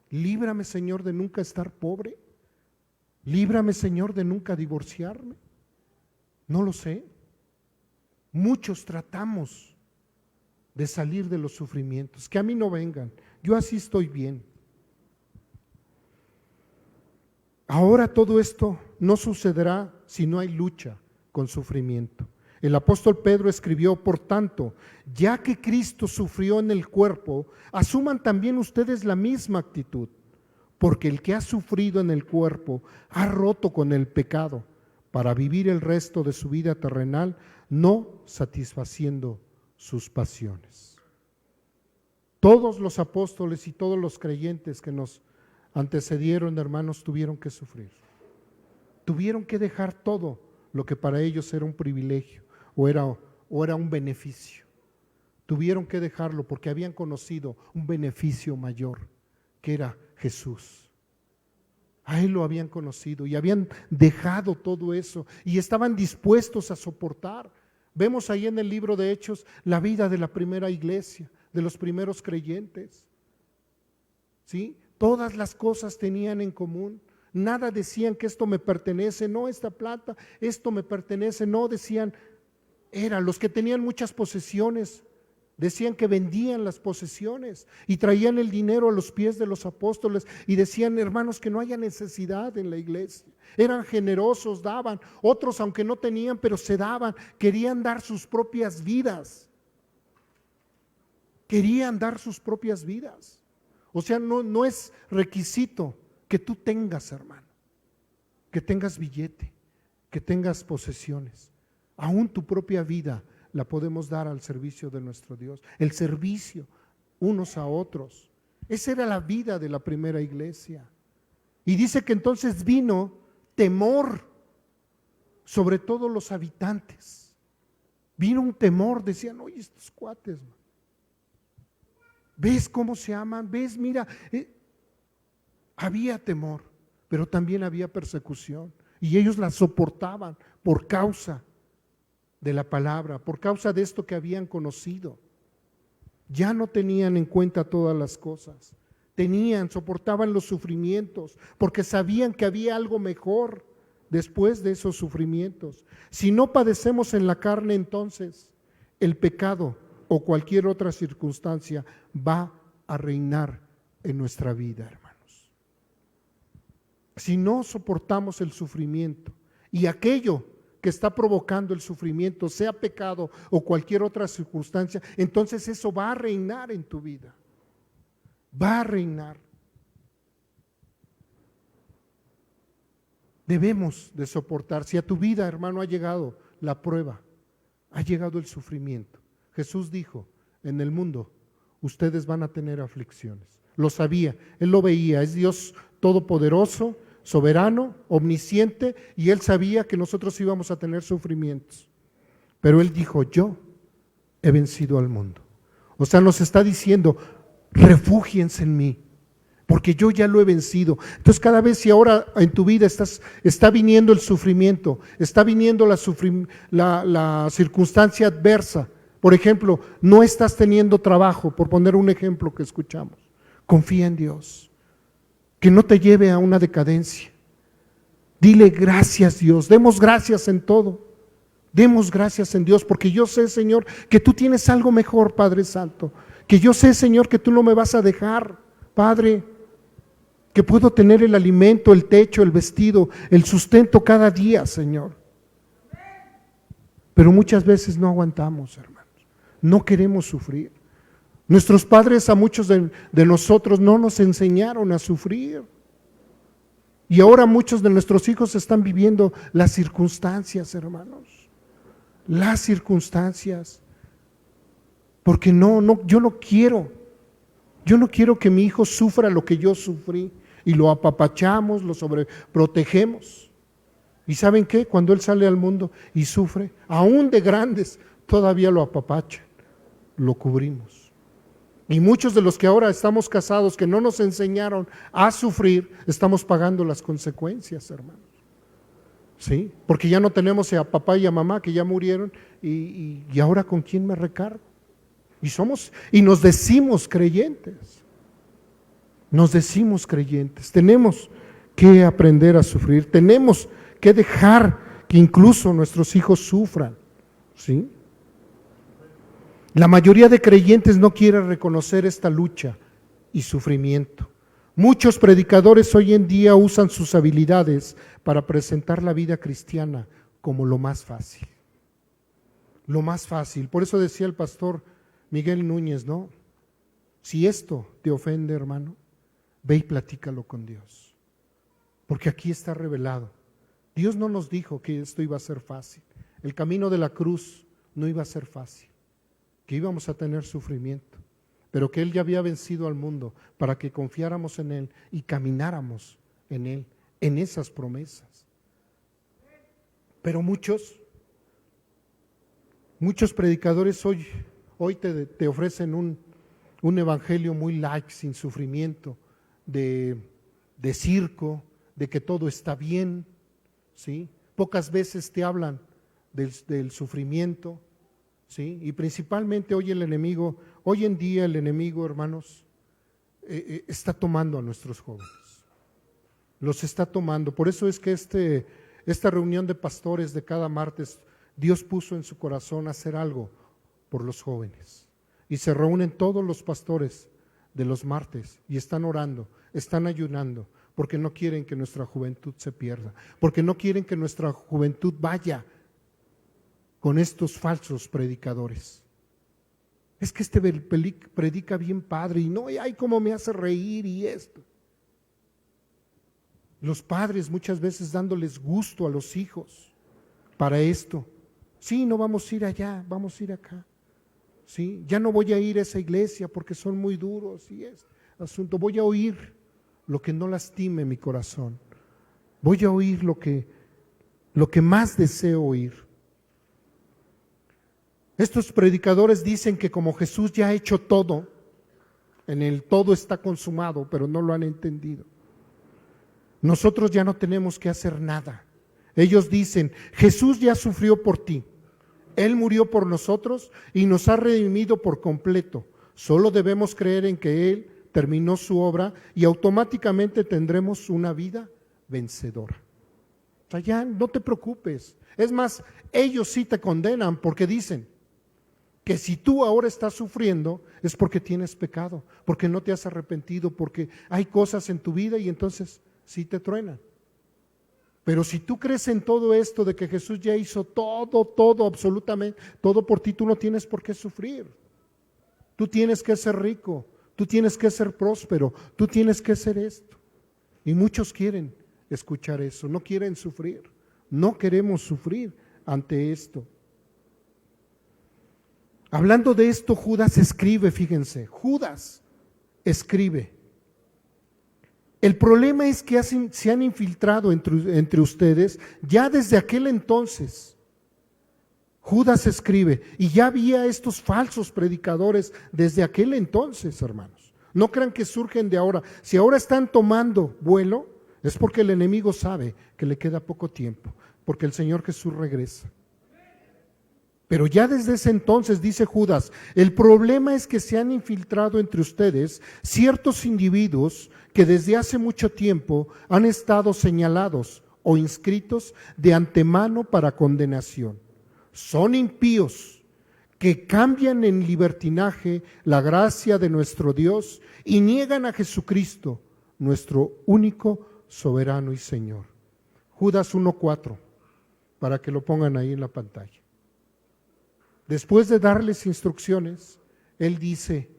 Líbrame, Señor, de nunca estar pobre. Líbrame, Señor, de nunca divorciarme. No lo sé. Muchos tratamos de salir de los sufrimientos, que a mí no vengan, yo así estoy bien. Ahora todo esto no sucederá si no hay lucha con sufrimiento. El apóstol Pedro escribió, por tanto, ya que Cristo sufrió en el cuerpo, asuman también ustedes la misma actitud, porque el que ha sufrido en el cuerpo ha roto con el pecado para vivir el resto de su vida terrenal, no satisfaciendo sus pasiones. Todos los apóstoles y todos los creyentes que nos antecedieron, hermanos, tuvieron que sufrir. Tuvieron que dejar todo lo que para ellos era un privilegio o era un beneficio. Tuvieron que dejarlo porque habían conocido un beneficio mayor, que era Jesús. A Él lo habían conocido y habían dejado todo eso y estaban dispuestos a soportar. Vemos ahí en el libro de Hechos la vida de la primera iglesia, de los primeros creyentes. ¿Sí? Todas las cosas tenían en común. Nada decían que esto me pertenece, no, esta plata, esto me pertenece, no, decían, eran los que tenían muchas posesiones. Decían que vendían las posesiones y traían el dinero a los pies de los apóstoles y decían, hermanos, que no haya necesidad en la iglesia. Eran generosos, daban. Otros, aunque no tenían, pero se daban, querían dar sus propias vidas. Querían dar sus propias vidas. O sea, no es requisito que tú tengas, hermano, que tengas billete, que tengas posesiones. Aún tu propia vida la podemos dar al servicio de nuestro Dios. El servicio unos a otros. Esa era la vida de la primera iglesia. Y dice que entonces vino temor sobre todos los habitantes. Vino un temor, decían, oye, estos cuates, ¿ves cómo se aman? ¿Ves? Mira, había temor, pero también había persecución. Y ellos la soportaban por causa de la palabra, por causa de esto que habían conocido. Ya no tenían en cuenta todas las cosas. Soportaban los sufrimientos, porque sabían que había algo mejor después de esos sufrimientos. Si no padecemos en la carne, entonces el pecado o cualquier otra circunstancia va a reinar en nuestra vida, hermanos. Si no soportamos el sufrimiento y aquello que está provocando el sufrimiento, sea pecado o cualquier otra circunstancia, entonces eso va a reinar en tu vida. Va a reinar. Debemos de soportar. Si a tu vida, hermano, ha llegado la prueba, ha llegado el sufrimiento. Jesús dijo, en el mundo ustedes van a tener aflicciones. Lo sabía, Él lo veía, es Dios todopoderoso, soberano, omnisciente, y Él sabía que nosotros íbamos a tener sufrimientos. Pero Él dijo, yo he vencido al mundo. O sea, nos está diciendo, refúgiense en mí, porque yo ya lo he vencido. Entonces cada vez, si ahora en tu vida está viniendo el sufrimiento, está viniendo la circunstancia adversa, por ejemplo, no estás teniendo trabajo, por poner un ejemplo que escuchamos, confía en Dios, que no te lleve a una decadencia. Dile gracias, Dios, demos gracias en todo. Demos gracias en Dios, porque yo sé, Señor, que tú tienes algo mejor, Padre Santo. Que yo sé, Señor, que tú no me vas a dejar, Padre. Que puedo tener el alimento, el techo, el vestido, el sustento cada día, Señor. Pero muchas veces no aguantamos, hermanos. No queremos sufrir. Nuestros padres, a muchos de nosotros, no nos enseñaron a sufrir. Y ahora muchos de nuestros hijos están viviendo las circunstancias, hermanos. Las circunstancias. Porque yo no quiero. Yo no quiero que mi hijo sufra lo que yo sufrí. Y lo apapachamos, lo sobreprotegemos. ¿Y saben qué? Cuando él sale al mundo y sufre, aún de grandes, todavía lo apapachan, lo cubrimos. Y muchos de los que ahora estamos casados, que no nos enseñaron a sufrir, estamos pagando las consecuencias, hermanos. ¿Sí? Porque ya no tenemos a papá y a mamá que ya murieron, y ahora ¿con quién me recargo? Y nos decimos creyentes. Nos decimos creyentes. Tenemos que aprender a sufrir. Tenemos que dejar que incluso nuestros hijos sufran. ¿Sí? La mayoría de creyentes no quiere reconocer esta lucha y sufrimiento. Muchos predicadores hoy en día usan sus habilidades para presentar la vida cristiana como lo más fácil. Lo más fácil. Por eso decía el pastor Miguel Núñez, ¿no? Si esto te ofende, hermano, ve y platícalo con Dios. Porque aquí está revelado. Dios no nos dijo que esto iba a ser fácil. El camino de la cruz no iba a ser fácil, que íbamos a tener sufrimiento, pero que Él ya había vencido al mundo para que confiáramos en Él y camináramos en Él, en esas promesas. Pero muchos predicadores hoy te ofrecen un evangelio muy light, sin sufrimiento, de circo, de que todo está bien, ¿sí? Pocas veces te hablan del sufrimiento, ¿sí? Y principalmente hoy en día el enemigo, hermanos, está tomando a nuestros jóvenes, los está tomando. Por eso es que esta reunión de pastores de cada martes, Dios puso en su corazón hacer algo por los jóvenes. Y se reúnen todos los pastores de los martes y están orando, están ayunando, porque no quieren que nuestra juventud se pierda, porque no quieren que nuestra juventud vaya con estos falsos predicadores. Es que este predica bien padre y no, ay, cómo me hace reír y esto. Los padres muchas veces dándoles gusto a los hijos para esto. Sí, no vamos a ir allá, vamos a ir acá. Sí, ya no voy a ir a esa iglesia porque son muy duros y es asunto. Voy a oír lo que no lastime mi corazón. Voy a oír lo que más deseo oír. Estos predicadores dicen que como Jesús ya ha hecho todo, en el todo está consumado, pero no lo han entendido. Nosotros ya no tenemos que hacer nada. Ellos dicen, Jesús ya sufrió por ti. Él murió por nosotros y nos ha redimido por completo. Solo debemos creer en que Él terminó su obra y automáticamente tendremos una vida vencedora. O sea, ya no te preocupes. Es más, ellos sí te condenan porque dicen que si tú ahora estás sufriendo es porque tienes pecado, porque no te has arrepentido, porque hay cosas en tu vida y entonces sí te truenan. Pero si tú crees en todo esto de que Jesús ya hizo todo, absolutamente, todo por ti, tú no tienes por qué sufrir. Tú tienes que ser rico, tú tienes que ser próspero, tú tienes que ser esto. Y muchos quieren escuchar eso, no quieren sufrir, no queremos sufrir ante esto. Hablando de esto, Judas escribe, fíjense, Judas escribe. El problema es que se han infiltrado entre ustedes ya desde aquel entonces. Judas escribe, y ya había estos falsos predicadores desde aquel entonces, hermanos. No crean que surgen de ahora. Si ahora están tomando vuelo, es porque el enemigo sabe que le queda poco tiempo, porque el Señor Jesús regresa. Pero ya desde ese entonces, dice Judas, el problema es que se han infiltrado entre ustedes ciertos individuos que desde hace mucho tiempo han estado señalados o inscritos de antemano para condenación. Son impíos que cambian en libertinaje la gracia de nuestro Dios y niegan a Jesucristo, nuestro único soberano y Señor. Judas 1:4, para que lo pongan ahí en la pantalla. Después de darles instrucciones, él dice,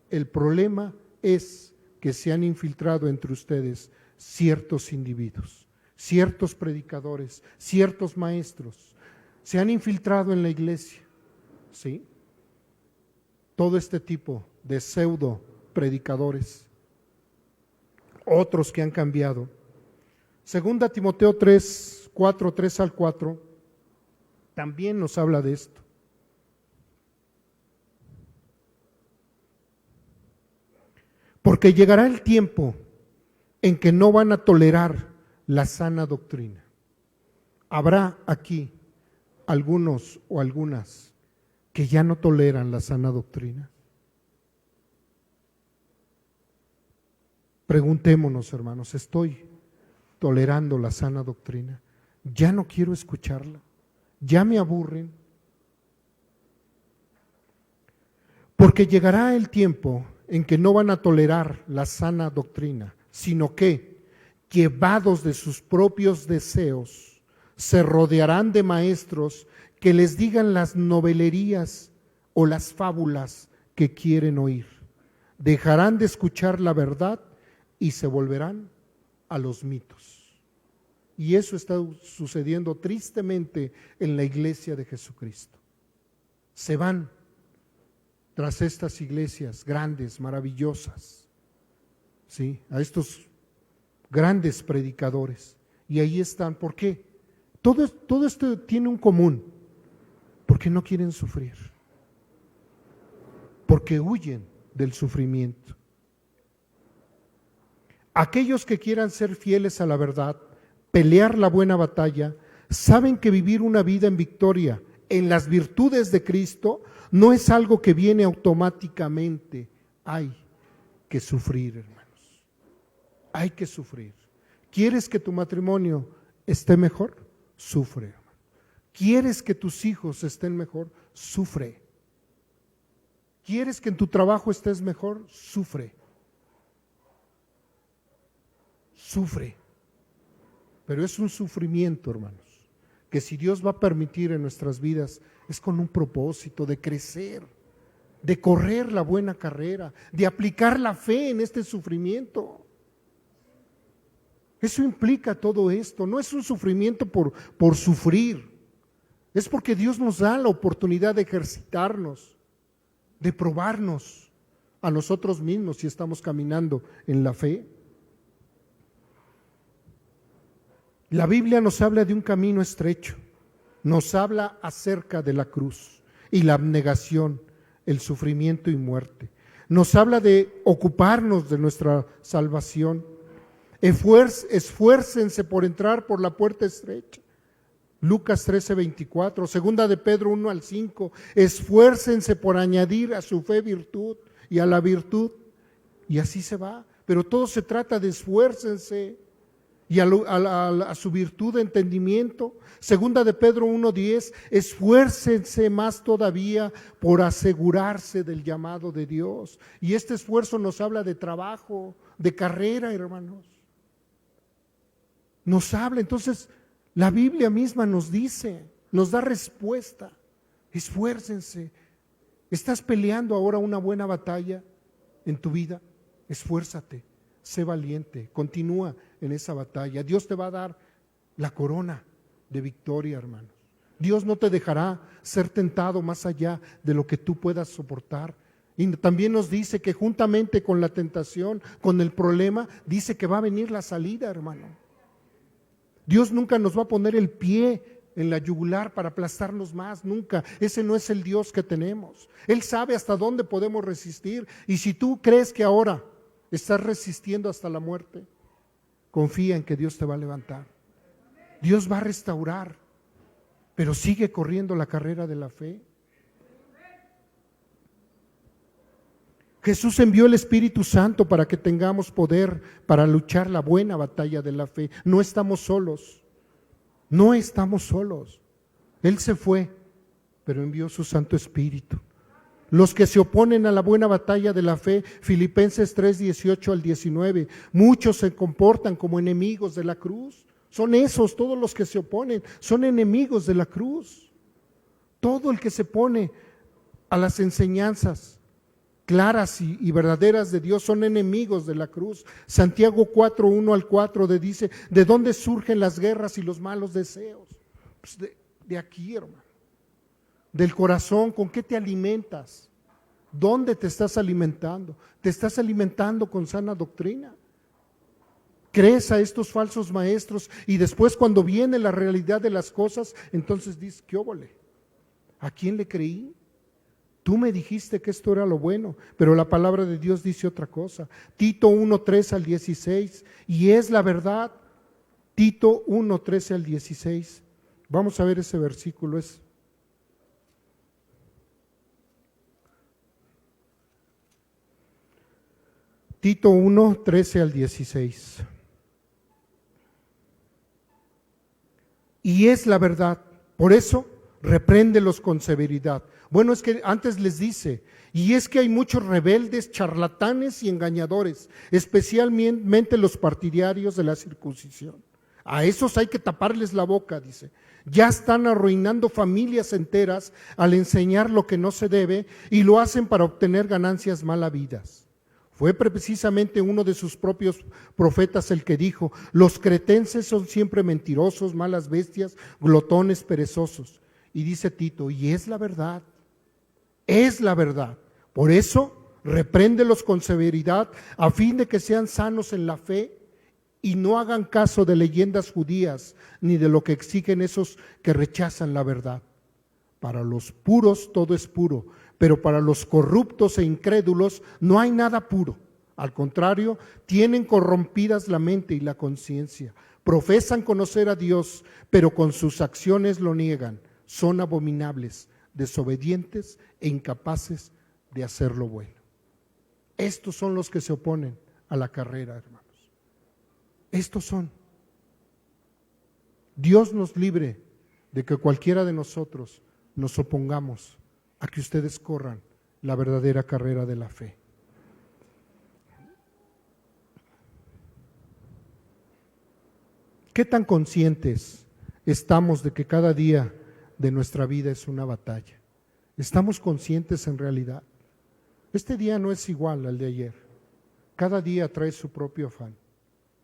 el problema es que se han infiltrado entre ustedes ciertos individuos, ciertos predicadores, ciertos maestros, se han infiltrado en la iglesia, ¿sí? todo este tipo de pseudo predicadores, otros que han cambiado. Segunda Timoteo 3, 4, 3 al 4, también nos habla de esto. Porque llegará el tiempo en que no van a tolerar la sana doctrina. Habrá aquí algunos o algunas que ya no toleran la sana doctrina. Preguntémonos, hermanos, ¿estoy tolerando la sana doctrina? Ya no quiero escucharla, ya me aburren. Porque llegará el tiempo en que no van a tolerar la sana doctrina, sino que, llevados de sus propios deseos, se rodearán de maestros que les digan las novelerías o las fábulas que quieren oír. Dejarán de escuchar la verdad y se volverán a los mitos. Y eso está sucediendo tristemente en la iglesia de Jesucristo. Se van tras estas iglesias grandes, maravillosas, ¿sí?, a estos grandes predicadores. Y ahí están. ¿Por qué? Todo esto tiene un común. Porque no quieren sufrir. Porque huyen del sufrimiento. Aquellos que quieran ser fieles a la verdad, pelear la buena batalla, saben que vivir una vida en victoria, en las virtudes de Cristo, no es algo que viene automáticamente. Hay que sufrir, hermanos. Hay que sufrir. ¿Quieres que tu matrimonio esté mejor? Sufre, hermano. ¿Quieres que tus hijos estén mejor? Sufre. ¿Quieres que en tu trabajo estés mejor? Sufre. Sufre. Pero es un sufrimiento, hermanos, que si Dios va a permitir en nuestras vidas, es con un propósito de crecer, de correr la buena carrera, de aplicar la fe en este sufrimiento. Eso implica todo esto. No es un sufrimiento por sufrir, es porque Dios nos da la oportunidad de ejercitarnos, de probarnos a nosotros mismos si estamos caminando en la fe. La Biblia nos habla de un camino estrecho, nos habla acerca de la cruz y la abnegación, el sufrimiento y muerte. Nos habla de ocuparnos de nuestra salvación. Esfuércense por entrar por la puerta estrecha. Lucas 13:24, segunda de Pedro 1 al 5, esfuércense por añadir a su fe virtud y a la virtud, y así se va. Pero todo se trata de esfuércense. Y a su virtud de entendimiento, segunda de Pedro 1:10, esfuércense más todavía por asegurarse del llamado de Dios. Y este esfuerzo nos habla de trabajo, de carrera, hermanos. Nos habla, entonces la Biblia misma nos dice, nos da respuesta. Esfuércense. ¿Estás peleando ahora una buena batalla en tu vida? Esfuérzate. Sé valiente, continúa en esa batalla. Dios te va a dar la corona de victoria, hermanos. Dios no te dejará ser tentado más allá de lo que tú puedas soportar. Y también nos dice que juntamente con la tentación, con el problema, dice que va a venir la salida, hermano. Dios nunca nos va a poner el pie en la yugular para aplastarnos más, nunca. Ese no es el Dios que tenemos. Él sabe hasta dónde podemos resistir. Y si tú crees que ahora estás resistiendo hasta la muerte, confía en que Dios te va a levantar. Dios va a restaurar, pero sigue corriendo la carrera de la fe. Jesús envió el Espíritu Santo para que tengamos poder para luchar la buena batalla de la fe. No estamos solos, no estamos solos. Él se fue, pero envió su Santo Espíritu. Los que se oponen a la buena batalla de la fe, Filipenses 3:18 al 19, muchos se comportan como enemigos de la cruz. Son esos, todos los que se oponen, son enemigos de la cruz. Todo el que se pone a las enseñanzas claras y verdaderas de Dios son enemigos de la cruz. Santiago 4:1 al 4 dice, ¿de dónde surgen las guerras y los malos deseos? Pues de aquí, hermano. Del corazón. ¿Con qué te alimentas? ¿Dónde te estás alimentando? ¿Te estás alimentando con sana doctrina? ¿Crees a estos falsos maestros y después cuando viene la realidad de las cosas, entonces dices, ¿qué óvole? ¿A quién le creí? Tú me dijiste que esto era lo bueno, pero la palabra de Dios dice otra cosa. Tito 1:13-16, y es la verdad. Tito 1:13-16. Vamos a ver ese versículo. Es Tito 1:13-16. Y es la verdad. Por eso, repréndelos con severidad. Bueno, es que antes les dice, y es que hay muchos rebeldes, charlatanes y engañadores, especialmente los partidarios de la circuncisión. A esos hay que taparles la boca, dice. Ya están arruinando familias enteras al enseñar lo que no se debe y lo hacen para obtener ganancias mal habidas. Fue precisamente uno de sus propios profetas el que dijo, los cretenses son siempre mentirosos, malas bestias, glotones, perezosos. Y dice Tito, y es la verdad. Es la verdad. Por eso, repréndelos con severidad a fin de que sean sanos en la fe y no hagan caso de leyendas judías ni de lo que exigen esos que rechazan la verdad. Para los puros todo es puro, pero para los corruptos e incrédulos no hay nada puro. Al contrario, tienen corrompidas la mente y la conciencia. Profesan conocer a Dios, pero con sus acciones lo niegan. Son abominables, desobedientes e incapaces de hacer lo bueno. Estos son los que se oponen a la carrera, hermanos. Estos son. Dios nos libre de que cualquiera de nosotros nos opongamos a que ustedes corran la verdadera carrera de la fe. ¿Qué tan conscientes estamos de que cada día de nuestra vida es una batalla? ¿Estamos conscientes en realidad? Este día no es igual al de ayer. Cada día trae su propio afán.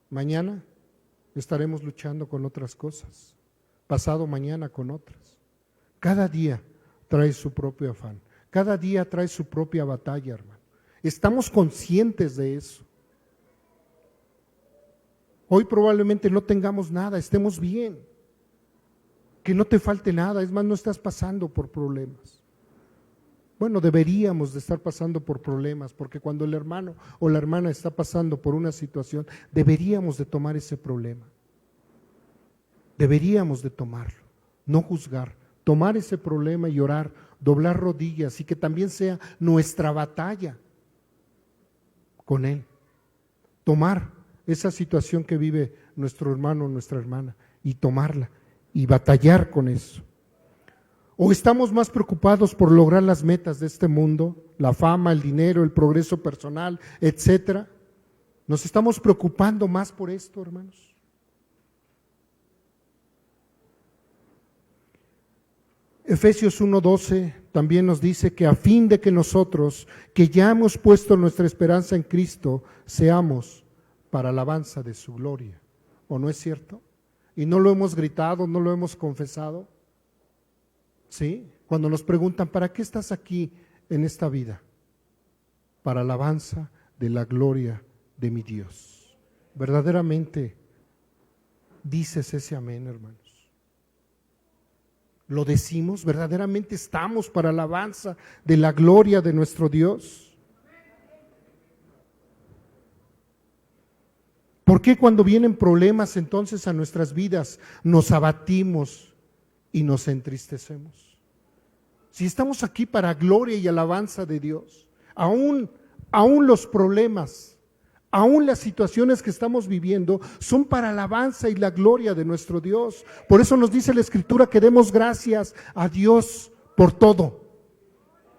Mañana estaremos luchando con otras cosas. Pasado mañana con otras. Cada día trae su propio afán. Cada día trae su propia batalla, hermano. Estamos conscientes de eso. Hoy probablemente no tengamos nada, estemos bien. Que no te falte nada, es más, no estás pasando por problemas. Bueno, deberíamos de estar pasando por problemas, porque cuando el hermano o la hermana está pasando por una situación, deberíamos de tomar ese problema. Deberíamos de tomarlo, no juzgar, tomar ese problema y orar, doblar rodillas y que también sea nuestra batalla con él. Tomar esa situación que vive nuestro hermano o nuestra hermana y tomarla y batallar con eso. ¿O estamos más preocupados por lograr las metas de este mundo, la fama, el dinero, el progreso personal, etcétera? ¿Nos estamos preocupando más por esto, hermanos? Efesios 1:12 también nos dice que a fin de que nosotros, que ya hemos puesto nuestra esperanza en Cristo, seamos para alabanza de su gloria. ¿O no es cierto? Y no lo hemos gritado, no lo hemos confesado. ¿Sí? Cuando nos preguntan, ¿para qué estás aquí en esta vida? Para alabanza de la gloria de mi Dios. Verdaderamente dices ese amén, hermanos. ¿Lo decimos? ¿Verdaderamente estamos para alabanza de la gloria de nuestro Dios? ¿Por qué cuando vienen problemas entonces a nuestras vidas nos abatimos y nos entristecemos? Si estamos aquí para gloria y alabanza de Dios, aún los problemas, aún las situaciones que estamos viviendo son para alabanza y la gloria de nuestro Dios. Por eso nos dice la Escritura que demos gracias a Dios por todo,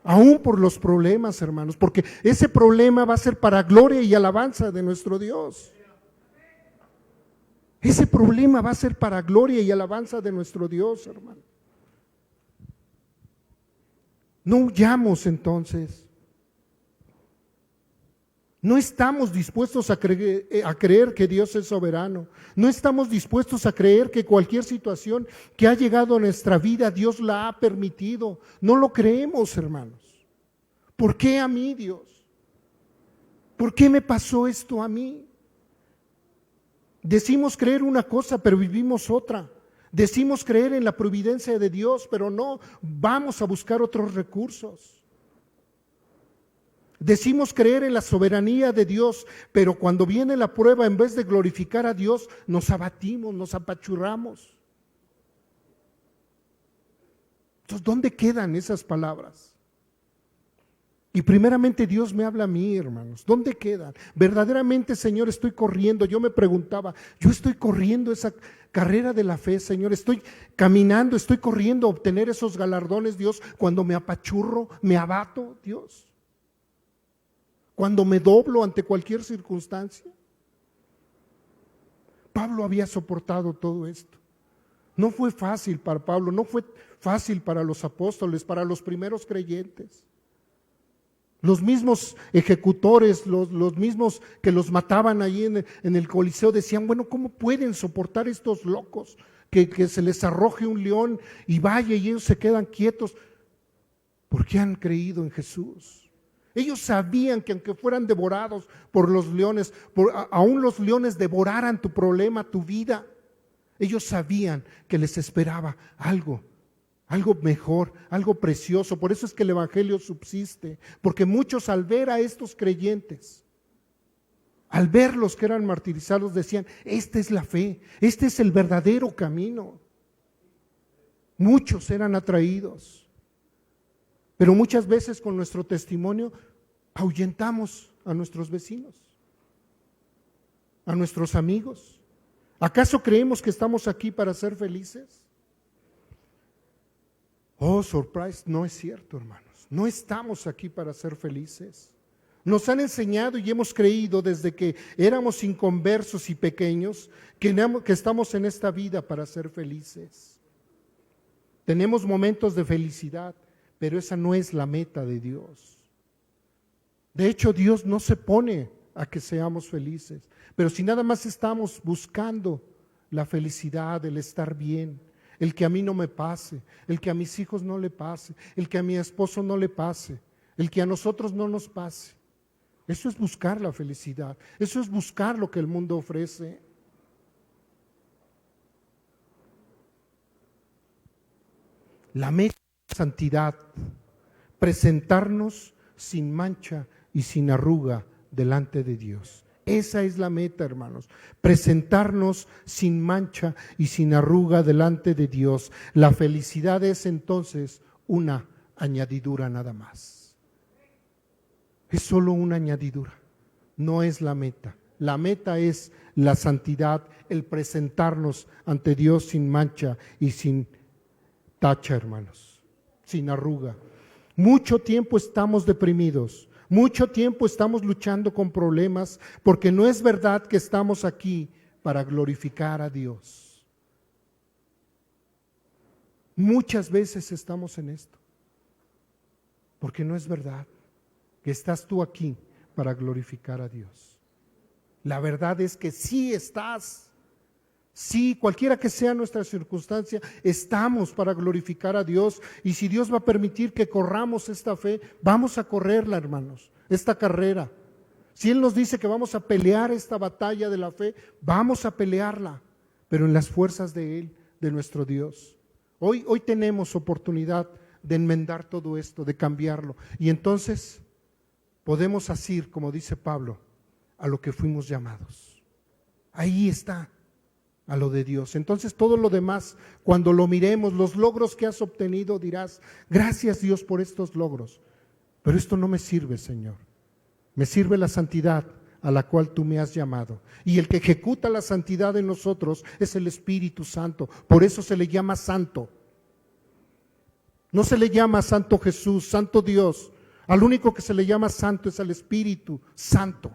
aún por los problemas, hermanos, porque ese problema va a ser para gloria y alabanza de nuestro Dios. Ese problema va a ser para gloria y alabanza de nuestro Dios, hermano. No huyamos entonces. No estamos dispuestos a creer que Dios es soberano. No estamos dispuestos a creer que cualquier situación que ha llegado a nuestra vida Dios la ha permitido. No lo creemos, hermanos. ¿Por qué a mí, Dios? ¿Por qué me pasó esto a mí? Decimos creer una cosa, pero vivimos otra. Decimos creer en la providencia de Dios, pero no, vamos a buscar otros recursos. Decimos creer en la soberanía de Dios, pero cuando viene la prueba, en vez de glorificar a Dios, nos abatimos, nos apachurramos. Entonces, ¿dónde quedan esas palabras? Y primeramente Dios me habla a mí, hermanos. ¿Dónde quedan? Verdaderamente, Señor, estoy corriendo. Yo me preguntaba, yo estoy corriendo esa carrera de la fe, Señor. Estoy caminando, estoy corriendo a obtener esos galardones, Dios, cuando me apachurro, me abato, Dios. Cuando me doblo ante cualquier circunstancia. Pablo había soportado todo esto. No fue fácil para Pablo, no fue fácil para los apóstoles, para los primeros creyentes. Los mismos ejecutores, los mismos que los mataban ahí en el Coliseo decían, bueno, ¿cómo pueden soportar estos locos? Que se les arroje un león y vaya y ellos se quedan quietos. Porque han creído en Jesús. Ellos sabían que aunque fueran devorados por los leones, aún los leones devoraran tu problema, tu vida, ellos sabían que les esperaba algo mejor, algo precioso. Por eso es que el evangelio subsiste, porque muchos al ver a estos creyentes, al verlos que eran martirizados, decían, esta es la fe, este es el verdadero camino. Muchos eran atraídos, pero muchas veces con nuestro testimonio ahuyentamos a nuestros vecinos, a nuestros amigos. ¿Acaso creemos que estamos aquí para ser felices? Oh, surprise, no es cierto, hermanos. No estamos aquí para ser felices. Nos han enseñado y hemos creído desde que éramos inconversos y pequeños que estamos en esta vida para ser felices. Tenemos momentos de felicidad, pero esa no es la meta de Dios. De hecho, Dios no se pone a que seamos felices, pero si nada más estamos buscando la felicidad, el estar bien, el que a mí no me pase, el que a mis hijos no le pase, el que a mi esposo no le pase, el que a nosotros no nos pase. Eso es buscar la felicidad, eso es buscar lo que el mundo ofrece. La meta es santidad, presentarnos sin mancha y sin arruga delante de Dios. Esa es la meta, hermanos, presentarnos sin mancha y sin arruga delante de Dios. La felicidad es entonces una añadidura nada más. Es solo una añadidura, no es la meta. La meta es la santidad, el presentarnos ante Dios sin mancha y sin tacha, hermanos, sin arruga. Mucho tiempo estamos deprimidos. Mucho tiempo estamos luchando con problemas porque no es verdad que estamos aquí para glorificar a Dios. Muchas veces estamos en esto porque no es verdad que estás tú aquí para glorificar a Dios. La verdad es que sí estás. Sí, cualquiera que sea nuestra circunstancia, estamos para glorificar a Dios. Y si Dios va a permitir que corramos esta fe, vamos a correrla, hermanos, esta carrera. Si Él nos dice que vamos a pelear esta batalla de la fe, vamos a pelearla, pero en las fuerzas de Él, de nuestro Dios. Hoy tenemos oportunidad de enmendar todo esto, de cambiarlo. Y entonces podemos asir, como dice Pablo, a lo que fuimos llamados. Ahí está. A lo de Dios. Entonces todo lo demás, cuando lo miremos, los logros que has obtenido, dirás, gracias Dios por estos logros, pero esto no me sirve, Señor. Me sirve la santidad a la cual tú me has llamado. Y el que ejecuta la santidad en nosotros es el Espíritu Santo. Por eso se le llama santo. No se le llama Santo Jesús, Santo Dios. Al único que se le llama santo es al Espíritu Santo.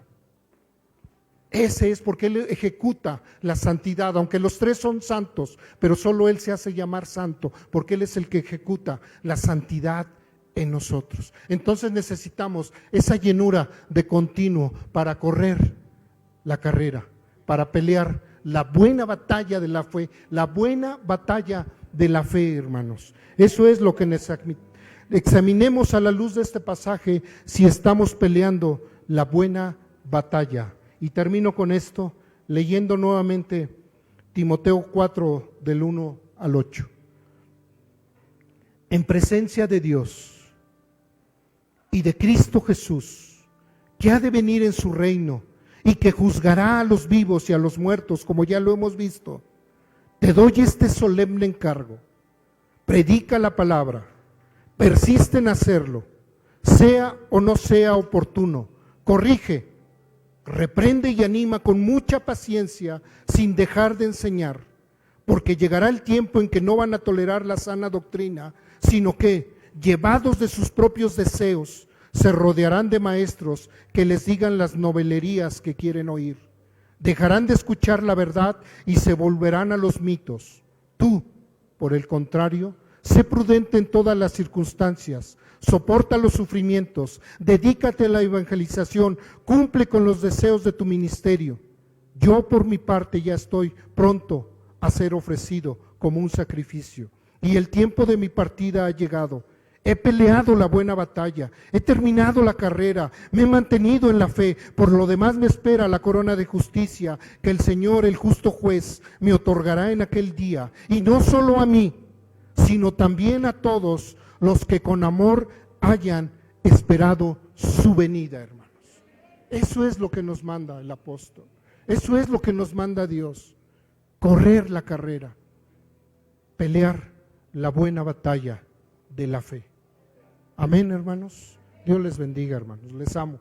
Ese es porque Él ejecuta la santidad, aunque los tres son santos, pero solo Él se hace llamar santo, porque Él es el que ejecuta la santidad en nosotros. Entonces necesitamos esa llenura de continuo para correr la carrera, para pelear la buena batalla de la fe, la buena batalla de la fe, hermanos. Eso es lo que examinemos a la luz de este pasaje si estamos peleando la buena batalla. Y termino con esto, leyendo nuevamente Timoteo 4, del 1 al 8. En presencia de Dios y de Cristo Jesús, que ha de venir en su reino y que juzgará a los vivos y a los muertos, como ya lo hemos visto, te doy este solemne encargo: predica la palabra, persiste en hacerlo, sea o no sea oportuno, corrige, reprende y anima con mucha paciencia, sin dejar de enseñar, porque llegará el tiempo en que no van a tolerar la sana doctrina, sino que, llevados de sus propios deseos, se rodearán de maestros que les digan las novelerías que quieren oír. Dejarán de escuchar la verdad y se volverán a los mitos. Tú, por el contrario, sé prudente en todas las circunstancias, soporta los sufrimientos, dedícate a la evangelización, cumple con los deseos de tu ministerio. Yo por mi parte ya estoy pronto a ser ofrecido como un sacrificio, y el tiempo de mi partida ha llegado. He peleado la buena batalla, he terminado la carrera, me he mantenido en la fe. Por lo demás me espera la corona de justicia que el Señor, el justo juez, me otorgará en aquel día. Y no solo a mí, sino también a todos los que con amor hayan esperado su venida, hermanos. Eso es lo que nos manda el apóstol. Eso es lo que nos manda Dios. Correr la carrera, pelear la buena batalla de la fe. Amén, hermanos. Dios les bendiga, hermanos. Les amo.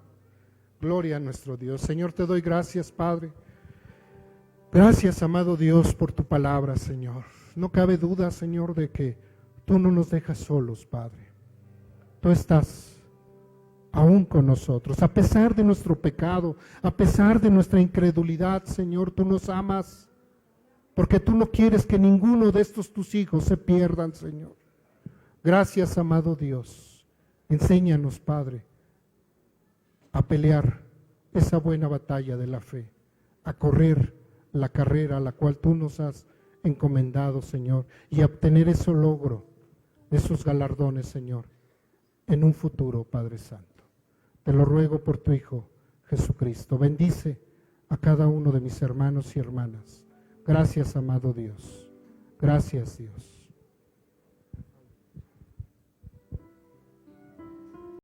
Gloria a nuestro Dios. Señor, te doy gracias, Padre. Gracias, amado Dios, por tu palabra, Señor. No cabe duda, Señor, de que tú no nos dejas solos, Padre. Tú estás aún con nosotros. A pesar de nuestro pecado, a pesar de nuestra incredulidad, Señor, tú nos amas, porque tú no quieres que ninguno de estos tus hijos se pierdan, Señor. Gracias, amado Dios. Enséñanos, Padre, a pelear esa buena batalla de la fe, a correr la carrera a la cual tú nos has encomendado, Señor, y a obtener ese logro, esos galardones, Señor, en un futuro, Padre Santo. Te lo ruego por tu Hijo Jesucristo. Bendice a cada uno de mis hermanos y hermanas. Gracias, amado Dios. Gracias, Dios.